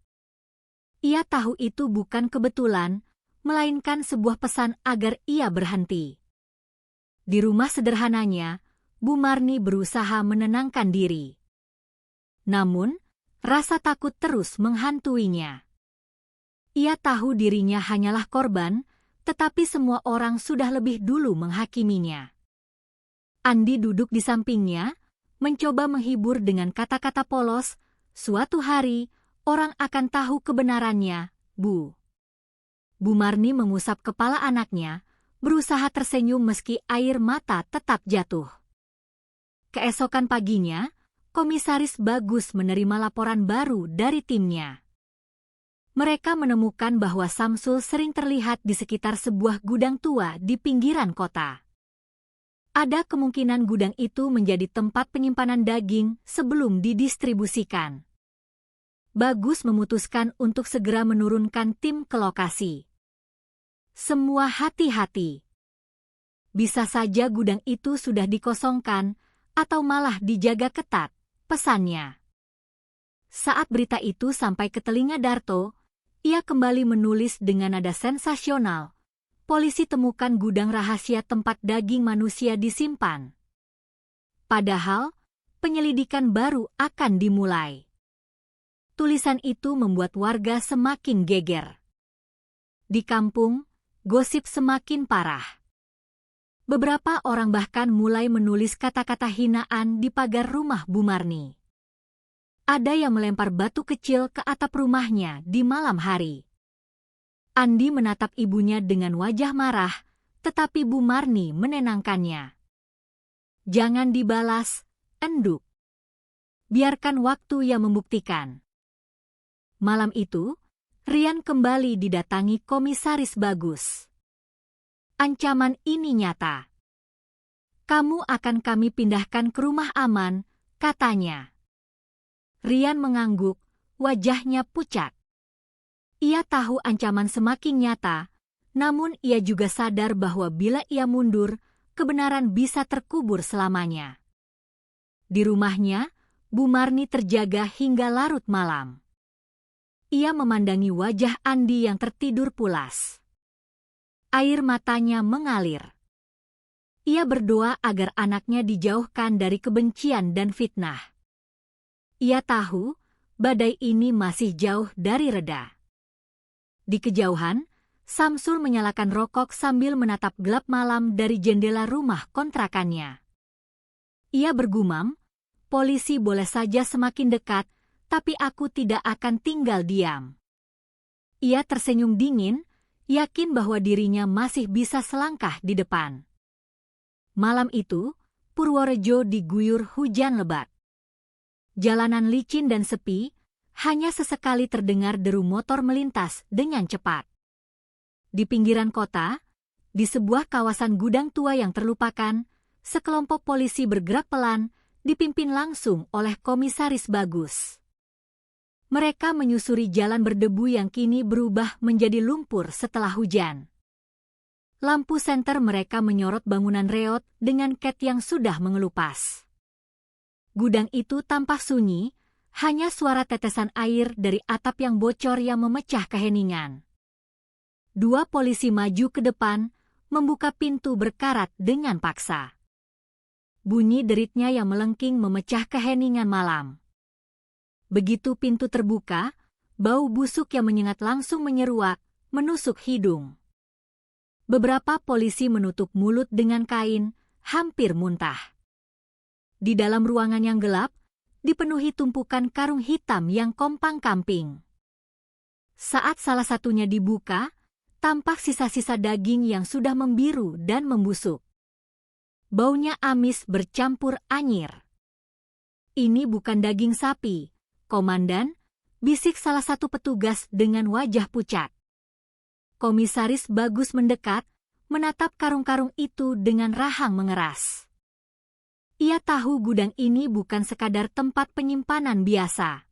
Ia tahu itu bukan kebetulan, melainkan sebuah pesan agar ia berhenti. Di rumah sederhananya, Bu Marni berusaha menenangkan diri. Namun, rasa takut terus menghantuinya. Ia tahu dirinya hanyalah korban, tetapi semua orang sudah lebih dulu menghakiminya. Andi duduk di sampingnya, mencoba menghibur dengan kata-kata polos, suatu hari, orang akan tahu kebenarannya, Bu. Bu Marni mengusap kepala anaknya, berusaha tersenyum meski air mata tetap jatuh. Keesokan paginya, Komisaris Bagus menerima laporan baru dari timnya. Mereka menemukan bahwa Samsul sering terlihat di sekitar sebuah gudang tua di pinggiran kota. Ada kemungkinan gudang itu menjadi tempat penyimpanan daging sebelum didistribusikan. Bagus memutuskan untuk segera menurunkan tim ke lokasi. Semua hati-hati. Bisa saja gudang itu sudah dikosongkan atau malah dijaga ketat, pesannya. Saat berita itu sampai ke telinga Darto, ia kembali menulis dengan nada sensasional. Polisi temukan gudang rahasia tempat daging manusia disimpan. Padahal, penyelidikan baru akan dimulai. Tulisan itu membuat warga semakin geger. Di kampung, gosip semakin parah. Beberapa orang bahkan mulai menulis kata-kata hinaan di pagar rumah Bu Marni. Ada yang melempar batu kecil ke atap rumahnya di malam hari. Andi menatap ibunya dengan wajah marah, tetapi Bu Marni menenangkannya. Jangan dibalas, enduk. Biarkan waktu yang membuktikan. Malam itu, Rian kembali didatangi Komisaris Bagus. Ancaman ini nyata. Kamu akan kami pindahkan ke rumah aman, katanya. Rian mengangguk, wajahnya pucat. Ia tahu ancaman semakin nyata, namun ia juga sadar bahwa bila ia mundur, kebenaran bisa terkubur selamanya. Di rumahnya, Bu Marni terjaga hingga larut malam. Ia memandangi wajah Andi yang tertidur pulas. Air matanya mengalir. Ia berdoa agar anaknya dijauhkan dari kebencian dan fitnah. Ia tahu, badai ini masih jauh dari reda. Di kejauhan, Samsul menyalakan rokok sambil menatap gelap malam dari jendela rumah kontrakannya. Ia bergumam, polisi boleh saja semakin dekat, tapi aku tidak akan tinggal diam. Ia tersenyum dingin, yakin bahwa dirinya masih bisa selangkah di depan. Malam itu, Purworejo diguyur hujan lebat. Jalanan licin dan sepi, hanya sesekali terdengar deru motor melintas dengan cepat. Di pinggiran kota, di sebuah kawasan gudang tua yang terlupakan, sekelompok polisi bergerak pelan, dipimpin langsung oleh Komisaris Bagus. Mereka menyusuri jalan berdebu yang kini berubah menjadi lumpur setelah hujan. Lampu senter mereka menyorot bangunan reot dengan cat yang sudah mengelupas. Gudang itu tampak sunyi, hanya suara tetesan air dari atap yang bocor yang memecah keheningan. Dua polisi maju ke depan, membuka pintu berkarat dengan paksa. Bunyi deritnya yang melengking memecah keheningan malam. Begitu pintu terbuka, bau busuk yang menyengat langsung menyeruak, menusuk hidung. Beberapa polisi menutup mulut dengan kain, hampir muntah. Di dalam ruangan yang gelap, dipenuhi tumpukan karung hitam yang kompang-kamping. Saat salah satunya dibuka, tampak sisa-sisa daging yang sudah membiru dan membusuk. Baunya amis bercampur anyir. "Ini bukan daging sapi, Komandan," bisik salah satu petugas dengan wajah pucat. Komisaris Bagus mendekat, menatap karung-karung itu dengan rahang mengeras. Ia tahu gudang ini bukan sekadar tempat penyimpanan biasa.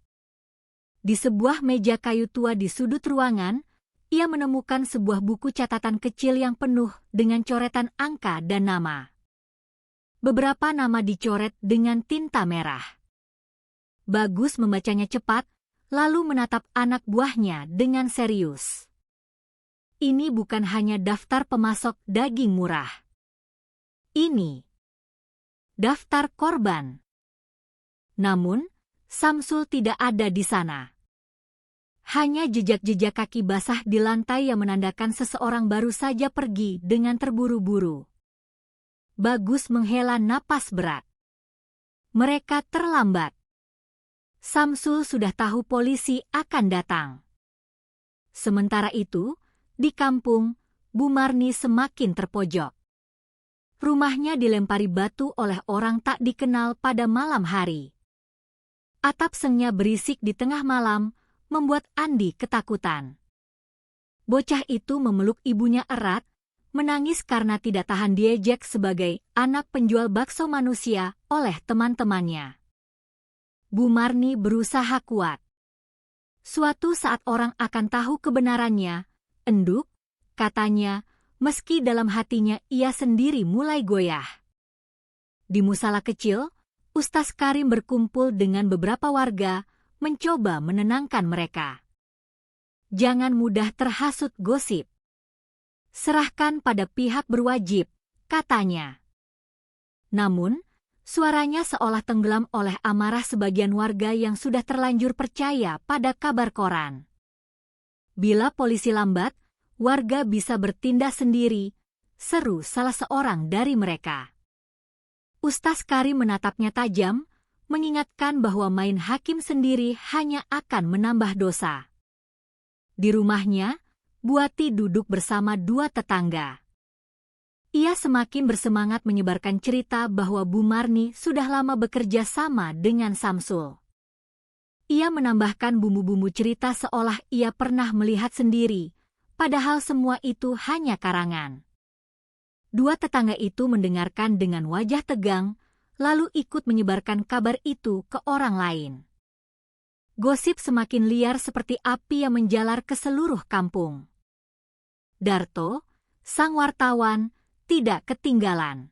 Di sebuah meja kayu tua di sudut ruangan, ia menemukan sebuah buku catatan kecil yang penuh dengan coretan angka dan nama. Beberapa nama dicoret dengan tinta merah. Bagus membacanya cepat, lalu menatap anak buahnya dengan serius. Ini bukan hanya daftar pemasok daging murah. Ini daftar korban. Namun, Samsul tidak ada di sana. Hanya jejak-jejak kaki basah di lantai yang menandakan seseorang baru saja pergi dengan terburu-buru. Bagus menghela napas berat. Mereka terlambat. Samsul sudah tahu polisi akan datang. Sementara itu, di kampung, Bu Marni semakin terpojok. Rumahnya dilempari batu oleh orang tak dikenal pada malam hari. Atap sengnya berisik di tengah malam, membuat Andi ketakutan. Bocah itu memeluk ibunya erat, menangis karena tidak tahan diejek sebagai anak penjual bakso manusia oleh teman-temannya. Bu Marni berusaha kuat. Suatu saat orang akan tahu kebenarannya, enduk, katanya, meski dalam hatinya ia sendiri mulai goyah. Di musala kecil, Ustaz Karim berkumpul dengan beberapa warga, mencoba menenangkan mereka. Jangan mudah terhasut gosip. Serahkan pada pihak berwajib, katanya. Namun, suaranya seolah tenggelam oleh amarah sebagian warga yang sudah terlanjur percaya pada kabar koran. Bila polisi lambat, warga bisa bertindak sendiri, seru salah seorang dari mereka. Ustaz Karim menatapnya tajam, mengingatkan bahwa main hakim sendiri hanya akan menambah dosa. Di rumahnya, Buati duduk bersama dua tetangga. Ia semakin bersemangat menyebarkan cerita bahwa Bu Marni sudah lama bekerja sama dengan Samsul. Ia menambahkan bumbu-bumbu cerita seolah ia pernah melihat sendiri, padahal semua itu hanya karangan. Dua tetangga itu mendengarkan dengan wajah tegang, lalu ikut menyebarkan kabar itu ke orang lain. Gosip semakin liar seperti api yang menjalar ke seluruh kampung. Darto, sang wartawan, tidak ketinggalan.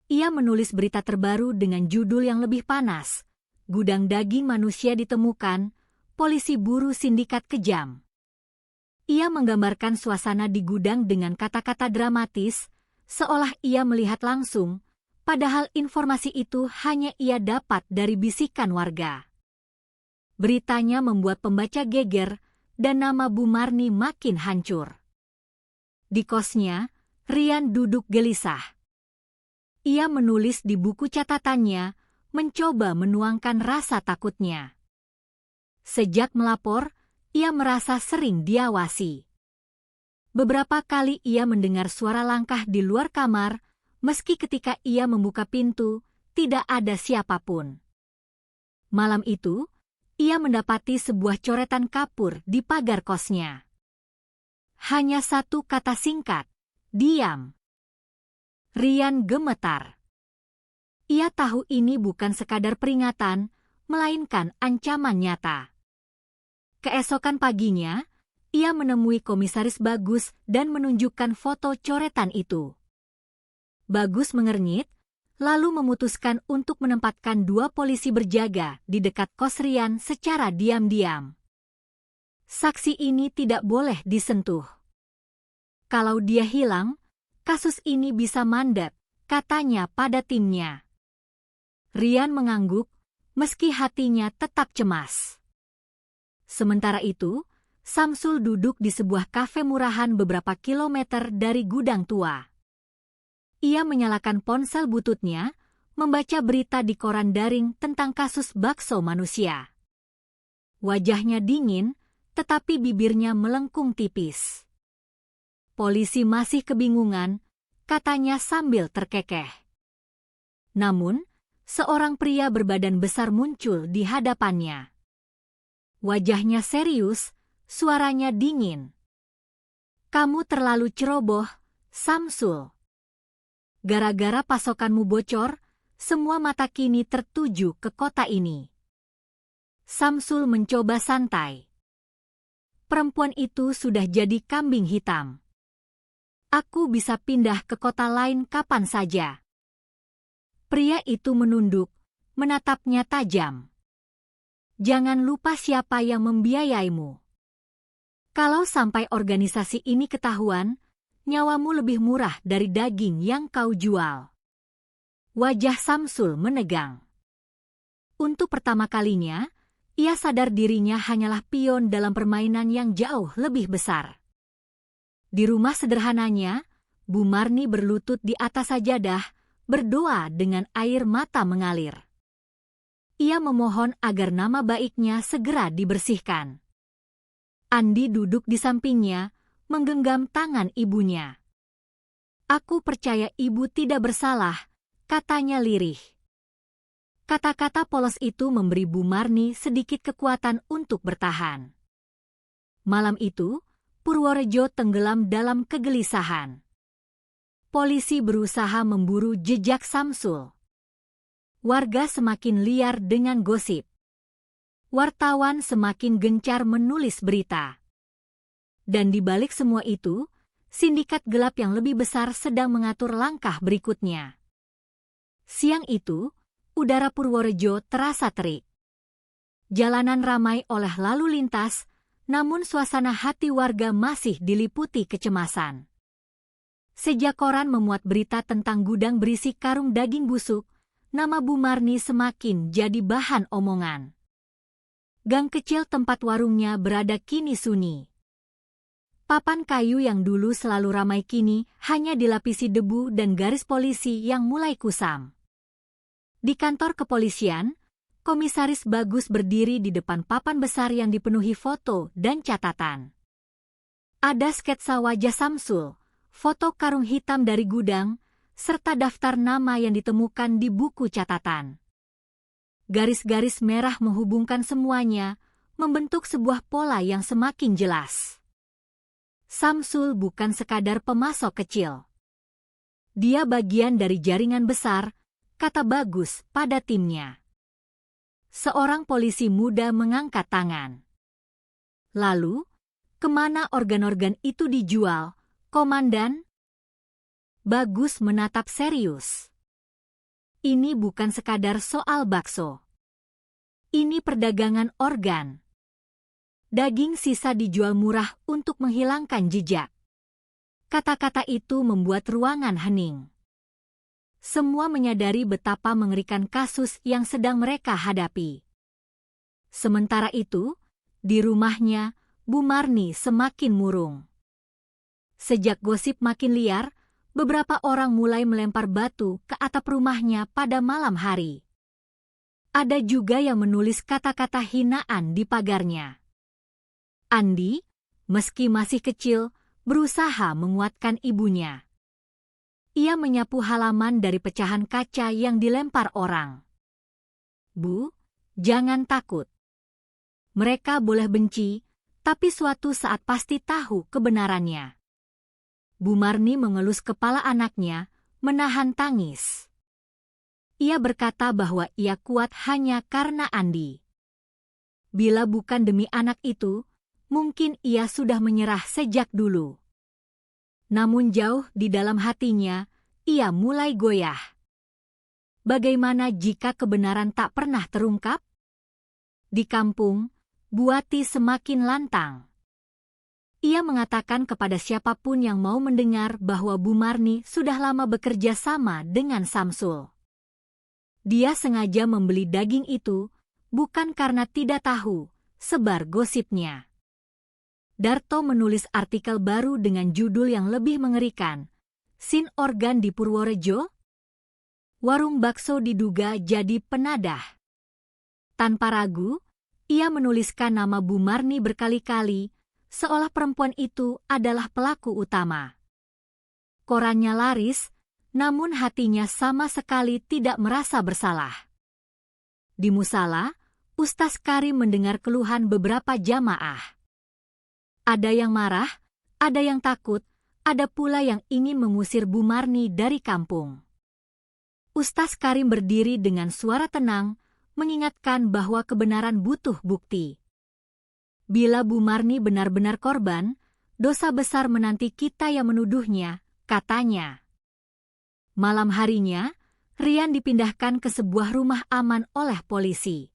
Ia menulis berita terbaru dengan judul yang lebih panas, Gudang Daging Manusia Ditemukan, Polisi Buru Sindikat Kejam. Ia menggambarkan suasana di gudang dengan kata-kata dramatis, seolah ia melihat langsung, padahal informasi itu hanya ia dapat dari bisikan warga. Beritanya membuat pembaca geger, dan nama Bu Marni makin hancur. Di kosnya, Rian duduk gelisah. Ia menulis di buku catatannya mencoba menuangkan rasa takutnya. Sejak melapor, ia merasa sering diawasi. Beberapa kali ia mendengar suara langkah di luar kamar, meski ketika ia membuka pintu, tidak ada siapapun. Malam itu, ia mendapati sebuah coretan kapur di pagar kosnya. Hanya satu kata singkat, "Diam." Rian gemetar. Ia tahu ini bukan sekadar peringatan, melainkan ancaman nyata. Keesokan paginya, ia menemui Komisaris Bagus dan menunjukkan foto coretan itu. Bagus mengernyit, lalu memutuskan untuk menempatkan 2 polisi berjaga di dekat kos Rian secara diam-diam. Saksi ini tidak boleh disentuh. Kalau dia hilang, kasus ini bisa mandek, katanya pada timnya. Rian mengangguk, meski hatinya tetap cemas. Sementara itu, Samsul duduk di sebuah kafe murahan beberapa kilometer dari gudang tua. Ia menyalakan ponsel bututnya, membaca berita di koran daring tentang kasus bakso manusia. Wajahnya dingin, tetapi bibirnya melengkung tipis. Polisi masih kebingungan, katanya sambil terkekeh. Namun, seorang pria berbadan besar muncul di hadapannya. Wajahnya serius, suaranya dingin. "Kamu terlalu ceroboh, Samsul. Gara-gara pasokanmu bocor, semua mata kini tertuju ke kota ini." Samsul mencoba santai. "Perempuan itu sudah jadi kambing hitam. Aku bisa pindah ke kota lain kapan saja." Pria itu menunduk, menatapnya tajam. "Jangan lupa siapa yang membiayaimu. Kalau sampai organisasi ini ketahuan, nyawamu lebih murah dari daging yang kau jual." Wajah Samsul menegang. Untuk pertama kalinya, ia sadar dirinya hanyalah pion dalam permainan yang jauh lebih besar. Di rumah sederhananya, Bu Marni berlutut di atas sajadah, berdoa dengan air mata mengalir. Ia memohon agar nama baiknya segera dibersihkan. Andi duduk di sampingnya, menggenggam tangan ibunya. "Aku percaya ibu tidak bersalah," katanya lirih. Kata-kata polos itu memberi Bu Marni sedikit kekuatan untuk bertahan. Malam itu, Purworejo tenggelam dalam kegelisahan. Polisi berusaha memburu jejak Samsul. Warga semakin liar dengan gosip. Wartawan semakin gencar menulis berita. Dan di balik semua itu, sindikat gelap yang lebih besar sedang mengatur langkah berikutnya. Siang itu, udara Purworejo terasa terik. Jalanan ramai oleh lalu lintas, namun suasana hati warga masih diliputi kecemasan. Sejak koran memuat berita tentang gudang berisi karung daging busuk, nama Bu Marni semakin jadi bahan omongan. Gang kecil tempat warungnya berada kini sunyi. Papan kayu yang dulu selalu ramai kini hanya dilapisi debu dan garis polisi yang mulai kusam. Di kantor kepolisian, Komisaris Bagus berdiri di depan papan besar yang dipenuhi foto dan catatan. Ada sketsa wajah Samsul, foto karung hitam dari gudang, serta daftar nama yang ditemukan di buku catatan. Garis-garis merah menghubungkan semuanya, membentuk sebuah pola yang semakin jelas. Samsul bukan sekadar pemasok kecil. Dia bagian dari jaringan besar, kata Bagus pada timnya. Seorang polisi muda mengangkat tangan. "Lalu, kemana organ-organ itu dijual, Komandan?" Bagus menatap serius. "Ini bukan sekadar soal bakso. Ini perdagangan organ. Daging sisa dijual murah untuk menghilangkan jejak." Kata-kata itu membuat ruangan hening. Semua menyadari betapa mengerikan kasus yang sedang mereka hadapi. Sementara itu, di rumahnya, Bu Marni semakin murung. Sejak gosip makin liar, beberapa orang mulai melempar batu ke atap rumahnya pada malam hari. Ada juga yang menulis kata-kata hinaan di pagarnya. Andi, meski masih kecil, berusaha menguatkan ibunya. Ia menyapu halaman dari pecahan kaca yang dilempar orang. Bu, jangan takut. Mereka boleh benci, tapi suatu saat pasti tahu kebenarannya. Bu Marni mengelus kepala anaknya, menahan tangis. Ia berkata bahwa ia kuat hanya karena Andi. Bila bukan demi anak itu, mungkin ia sudah menyerah sejak dulu. Namun jauh di dalam hatinya, ia mulai goyah. Bagaimana jika kebenaran tak pernah terungkap? Di kampung, Buati semakin lantang. Ia mengatakan kepada siapapun yang mau mendengar bahwa Bu Marni sudah lama bekerja sama dengan Samsul. Dia sengaja membeli daging itu, bukan karena tidak tahu, sebar gosipnya. Darto menulis artikel baru dengan judul yang lebih mengerikan, Sin Organ di Purworejo? Warung bakso diduga jadi penadah. Tanpa ragu, ia menuliskan nama Bu Marni berkali-kali, seolah perempuan itu adalah pelaku utama. Korannya laris, namun hatinya sama sekali tidak merasa bersalah. Di musala, Ustaz Karim mendengar keluhan beberapa jamaah. Ada yang marah, ada yang takut, ada pula yang ingin mengusir Bu Marni dari kampung. Ustaz Karim berdiri dengan suara tenang, mengingatkan bahwa kebenaran butuh bukti. Bila Bu Marni benar-benar korban, dosa besar menanti kita yang menuduhnya, katanya. Malam harinya, Rian dipindahkan ke sebuah rumah aman oleh polisi.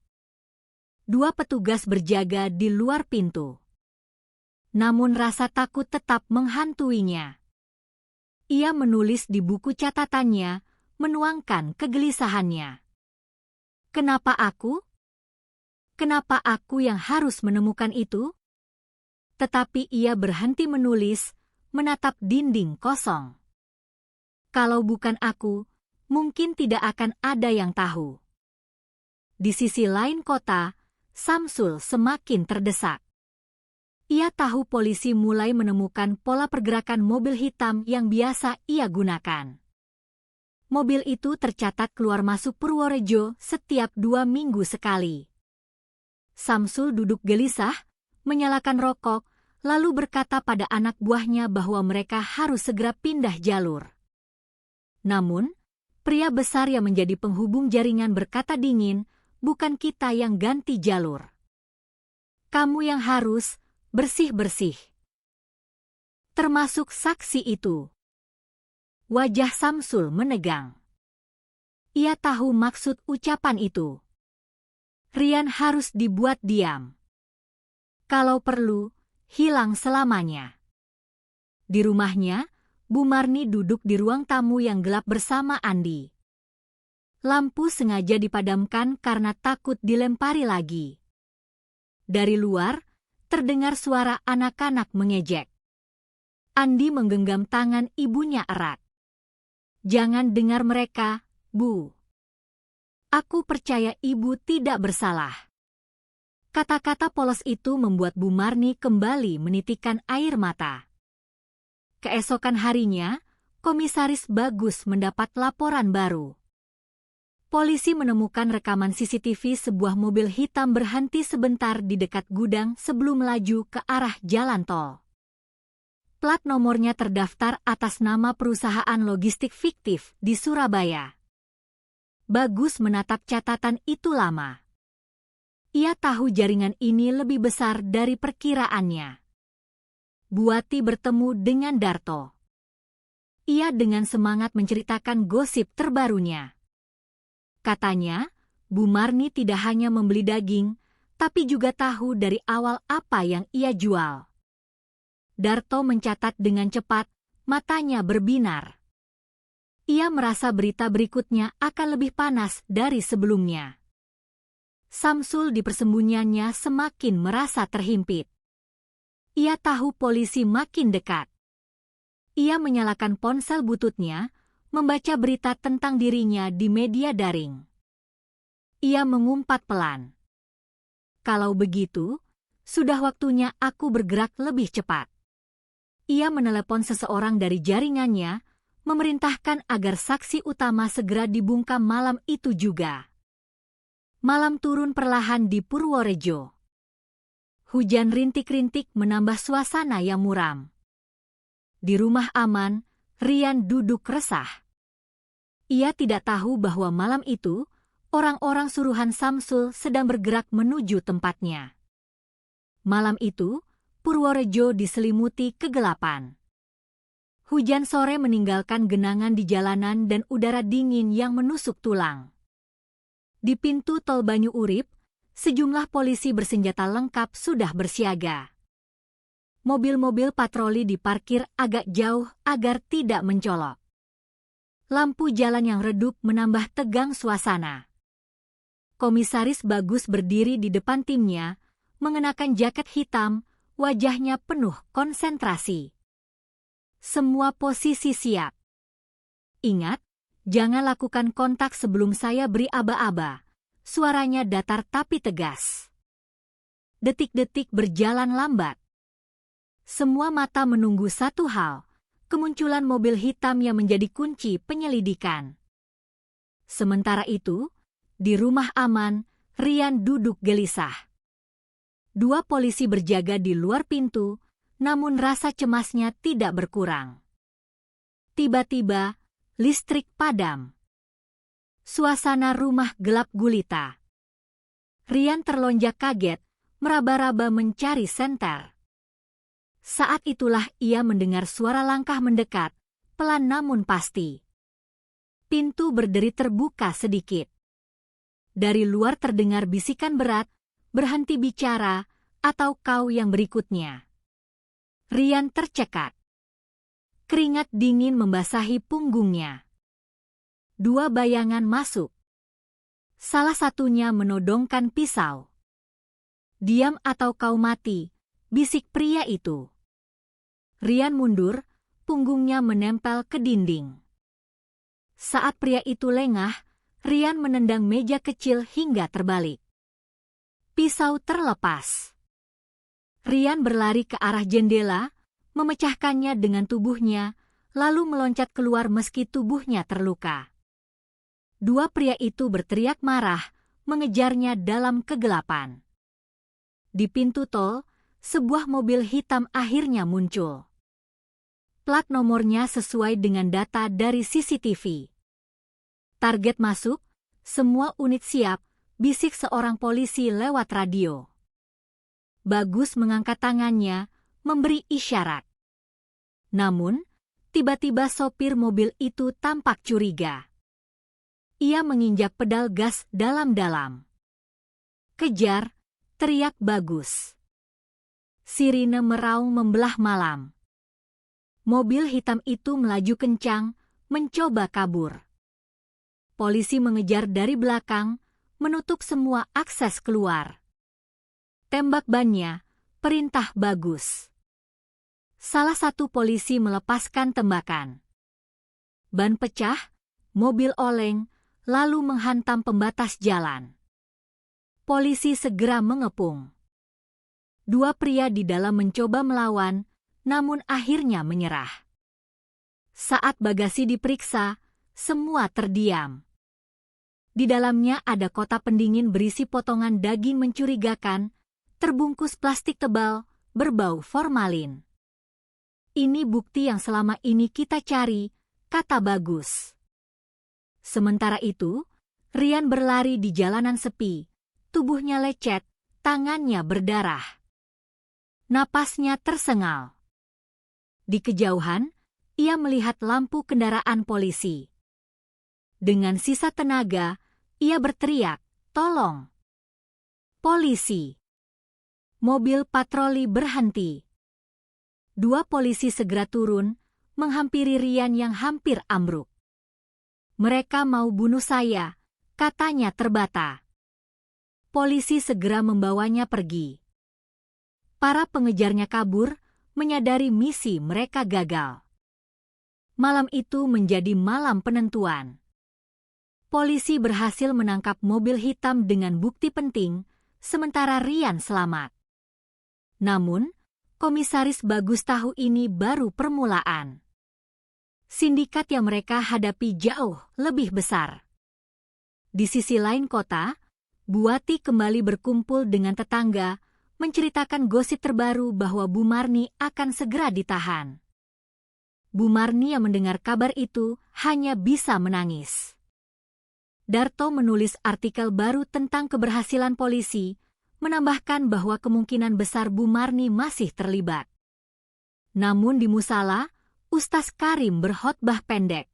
2 petugas berjaga di luar pintu. Namun rasa takut tetap menghantuinya. Ia menulis di buku catatannya, menuangkan kegelisahannya. Kenapa aku? Kenapa aku yang harus menemukan itu? Tetapi ia berhenti menulis, menatap dinding kosong. Kalau bukan aku, mungkin tidak akan ada yang tahu. Di sisi lain kota, Samsul semakin terdesak. Ia tahu polisi mulai menemukan pola pergerakan mobil hitam yang biasa ia gunakan. Mobil itu tercatat keluar masuk Purworejo setiap 2 minggu sekali. Samsul duduk gelisah, menyalakan rokok, lalu berkata pada anak buahnya bahwa mereka harus segera pindah jalur. Namun, pria besar yang menjadi penghubung jaringan berkata dingin, bukan kita yang ganti jalur. Kamu yang harus bersih-bersih. Termasuk saksi itu. Wajah Samsul menegang. Ia tahu maksud ucapan itu. Rian harus dibuat diam. Kalau perlu, hilang selamanya. Di rumahnya, Bu Marni duduk di ruang tamu yang gelap bersama Andi. Lampu sengaja dipadamkan karena takut dilempari lagi. Dari luar, terdengar suara anak-anak mengejek. Andi menggenggam tangan ibunya erat. Jangan dengar mereka, Bu. Aku percaya ibu tidak bersalah. Kata-kata polos itu membuat Bu Marni kembali menitikkan air mata. Keesokan harinya, Komisaris Bagus mendapat laporan baru. Polisi menemukan rekaman CCTV sebuah mobil hitam berhenti sebentar di dekat gudang sebelum melaju ke arah jalan tol. Plat nomornya terdaftar atas nama perusahaan logistik fiktif di Surabaya. Bagus menatap catatan itu lama. Ia tahu jaringan ini lebih besar dari perkiraannya. Buati bertemu dengan Darto. Ia dengan semangat menceritakan gosip terbarunya. Katanya, Bu Marni tidak hanya membeli daging, tapi juga tahu dari awal apa yang ia jual. Darto mencatat dengan cepat, matanya berbinar. Ia merasa berita berikutnya akan lebih panas dari sebelumnya. Samsul di persembunyiannya semakin merasa terhimpit. Ia tahu polisi makin dekat. Ia menyalakan ponsel bututnya, membaca berita tentang dirinya di media daring. Ia mengumpat pelan. Kalau begitu, sudah waktunya aku bergerak lebih cepat. Ia menelepon seseorang dari jaringannya, memerintahkan agar saksi utama segera dibungkam malam itu juga. Malam turun perlahan di Purworejo. Hujan rintik-rintik menambah suasana yang muram. Di rumah aman, Rian duduk resah. Ia tidak tahu bahwa malam itu, orang-orang suruhan Samsul sedang bergerak menuju tempatnya. Malam itu, Purworejo diselimuti kegelapan. Hujan sore meninggalkan genangan di jalanan dan udara dingin yang menusuk tulang. Di pintu tol Banyu Urip, sejumlah polisi bersenjata lengkap sudah bersiaga. Mobil-mobil patroli diparkir agak jauh agar tidak mencolok. Lampu jalan yang redup menambah tegang suasana. Komisaris Bagus berdiri di depan timnya, mengenakan jaket hitam, wajahnya penuh konsentrasi. Semua posisi siap. Ingat, jangan lakukan kontak sebelum saya beri aba-aba. Suaranya datar tapi tegas. Detik-detik berjalan lambat. Semua mata menunggu satu hal, kemunculan mobil hitam yang menjadi kunci penyelidikan. Sementara itu, di rumah aman, Rian duduk gelisah. Dua polisi berjaga di luar pintu, namun rasa cemasnya tidak berkurang. Tiba-tiba, listrik padam. Suasana rumah gelap gulita. Rian terlonjak kaget, meraba-raba mencari senter. Saat itulah ia mendengar suara langkah mendekat, pelan namun pasti. Pintu berderi terbuka sedikit. Dari luar terdengar bisikan berat, berhenti bicara, atau kau yang berikutnya. Rian tercekat. Keringat dingin membasahi punggungnya. Dua bayangan masuk. Salah satunya menodongkan pisau. Diam atau kau mati, bisik pria itu. Rian mundur, punggungnya menempel ke dinding. Saat pria itu lengah, Rian menendang meja kecil hingga terbalik. Pisau terlepas. Rian berlari ke arah jendela, memecahkannya dengan tubuhnya, lalu meloncat keluar meski tubuhnya terluka. Dua pria itu berteriak marah, mengejarnya dalam kegelapan. Di pintu tol, sebuah mobil hitam akhirnya muncul. Plat nomornya sesuai dengan data dari CCTV. Target masuk, semua unit siap, bisik seorang polisi lewat radio. Bagus mengangkat tangannya, memberi isyarat. Namun, tiba-tiba sopir mobil itu tampak curiga. Ia menginjak pedal gas dalam-dalam. Kejar, teriak Bagus. Sirine meraung membelah malam. Mobil hitam itu melaju kencang, mencoba kabur. Polisi mengejar dari belakang, menutup semua akses keluar. Tembak bannya, perintah Bagus. Salah satu polisi melepaskan tembakan. Ban pecah, mobil oleng, lalu menghantam pembatas jalan. Polisi segera mengepung. Dua pria di dalam mencoba melawan, namun akhirnya menyerah. Saat bagasi diperiksa, semua terdiam. Di dalamnya ada kotak pendingin berisi potongan daging mencurigakan, terbungkus plastik tebal, berbau formalin. Ini bukti yang selama ini kita cari, kata Bagus. Sementara itu, Rian berlari di jalanan sepi, tubuhnya lecet, tangannya berdarah. Napasnya tersengal. Di kejauhan, ia melihat lampu kendaraan polisi. Dengan sisa tenaga, ia berteriak, "Tolong!" Polisi! Mobil patroli berhenti. Dua polisi segera turun, menghampiri Rian yang hampir ambruk. "Mereka mau bunuh saya," katanya terbata. Polisi segera membawanya pergi. Para pengejarnya kabur, menyadari misi mereka gagal. Malam itu menjadi malam penentuan. Polisi berhasil menangkap mobil hitam dengan bukti penting, sementara Rian selamat. Namun, Komisaris Bagus tahu ini baru permulaan. Sindikat yang mereka hadapi jauh lebih besar. Di sisi lain kota, Buati kembali berkumpul dengan tetangga, menceritakan gosip terbaru bahwa Bu Marni akan segera ditahan. Bu Marni yang mendengar kabar itu hanya bisa menangis. Darto menulis artikel baru tentang keberhasilan polisi, menambahkan bahwa kemungkinan besar Bu Marni masih terlibat. Namun di musala, Ustaz Karim berkhotbah pendek.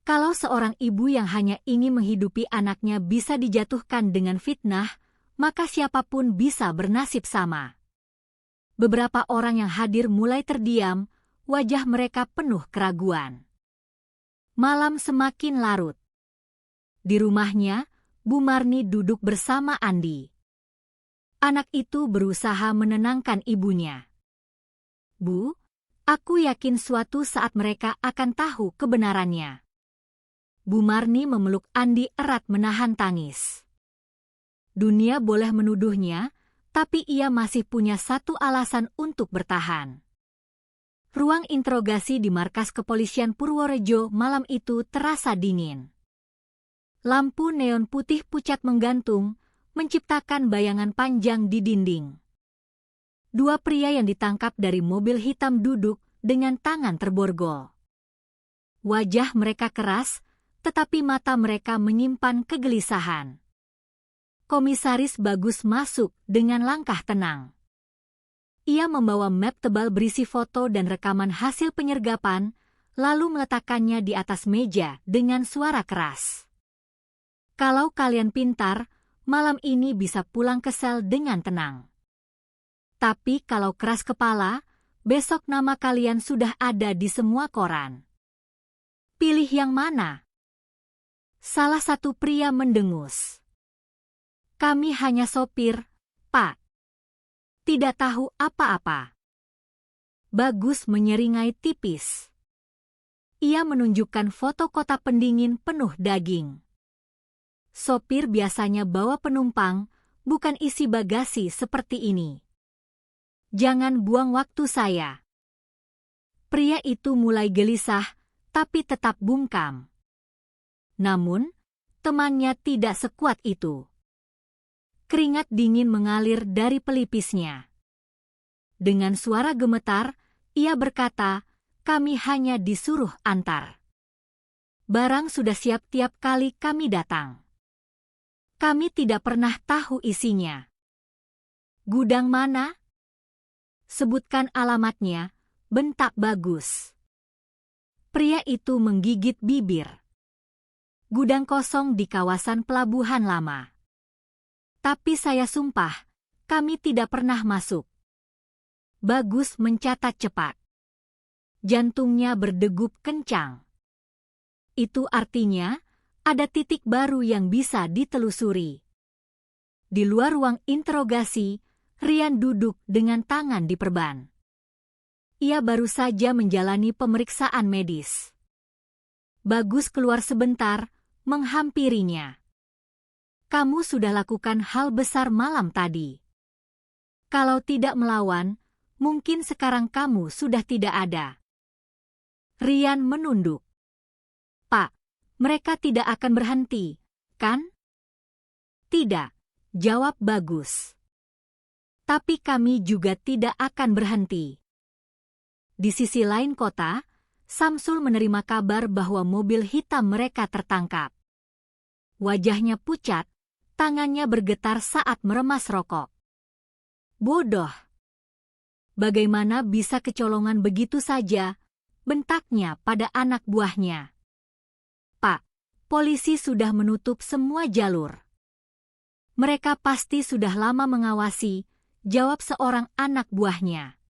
Kalau seorang ibu yang hanya ingin menghidupi anaknya bisa dijatuhkan dengan fitnah, maka siapapun bisa bernasib sama. Beberapa orang yang hadir mulai terdiam, wajah mereka penuh keraguan. Malam semakin larut. Di rumahnya, Bu Marni duduk bersama Andi. Anak itu berusaha menenangkan ibunya. Bu, aku yakin suatu saat mereka akan tahu kebenarannya. Bu Marni memeluk Andi erat menahan tangis. Dunia boleh menuduhnya, tapi ia masih punya satu alasan untuk bertahan. Ruang interogasi di markas kepolisian Purworejo malam itu terasa dingin. Lampu neon putih pucat menggantung, menciptakan bayangan panjang di dinding. Dua pria yang ditangkap dari mobil hitam duduk dengan tangan terborgol. Wajah mereka keras, tetapi mata mereka menyimpan kegelisahan. Komisaris Bagus masuk dengan langkah tenang. Ia membawa map tebal berisi foto dan rekaman hasil penyergapan, lalu meletakkannya di atas meja dengan suara keras. Kalau kalian pintar, malam ini bisa pulang ke sel dengan tenang. Tapi kalau keras kepala, besok nama kalian sudah ada di semua koran. Pilih yang mana? Salah satu pria mendengus. Kami hanya sopir, Pak. Tidak tahu apa-apa. Bagus menyeringai tipis. Ia menunjukkan foto kotak pendingin penuh daging. Sopir biasanya bawa penumpang, bukan isi bagasi seperti ini. Jangan buang waktu saya. Pria itu mulai gelisah, tapi tetap bungkam. Namun, temannya tidak sekuat itu. Keringat dingin mengalir dari pelipisnya. Dengan suara gemetar, ia berkata, kami hanya disuruh antar. Barang sudah siap tiap kali kami datang. Kami tidak pernah tahu isinya. Gudang mana? Sebutkan alamatnya, bentak Bagus. Pria itu menggigit bibir. Gudang kosong di kawasan Pelabuhan Lama. Tapi saya sumpah, kami tidak pernah masuk. Bagus mencatat cepat. Jantungnya berdegup kencang. Itu artinya, ada titik baru yang bisa ditelusuri. Di luar ruang interogasi, Rian duduk dengan tangan diperban. Ia baru saja menjalani pemeriksaan medis. Bagus keluar sebentar, menghampirinya. Kamu sudah lakukan hal besar malam tadi. Kalau tidak melawan, mungkin sekarang kamu sudah tidak ada. Rian menunduk. Pak, mereka tidak akan berhenti, kan? Tidak, jawab Bagus. Tapi kami juga tidak akan berhenti. Di sisi lain kota, Samsul menerima kabar bahwa mobil hitam mereka tertangkap. Wajahnya pucat, tangannya bergetar saat meremas rokok. Bodoh. Bagaimana bisa kecolongan begitu saja, bentaknya pada anak buahnya. Pak, polisi sudah menutup semua jalur. Mereka pasti sudah lama mengawasi, jawab seorang anak buahnya.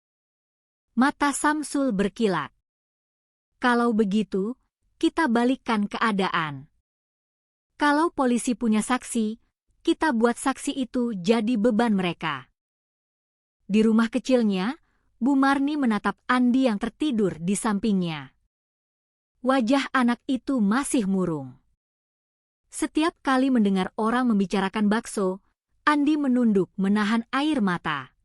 Mata Samsul berkilat. Kalau begitu, kita balikkan keadaan. Kalau polisi punya saksi, kita buat saksi itu jadi beban mereka. Di rumah kecilnya, Bu Marni menatap Andi yang tertidur di sampingnya. Wajah anak itu masih murung. Setiap kali mendengar orang membicarakan bakso, Andi menunduk menahan air mata.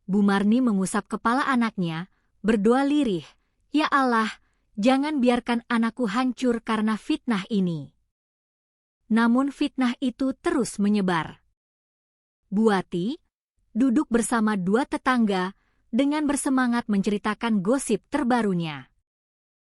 Bu Marni mengusap kepala anaknya, berdoa lirih, "Ya Allah, jangan biarkan anakku hancur karena fitnah ini." Namun fitnah itu terus menyebar. Buati duduk bersama dua tetangga dengan bersemangat menceritakan gosip terbarunya.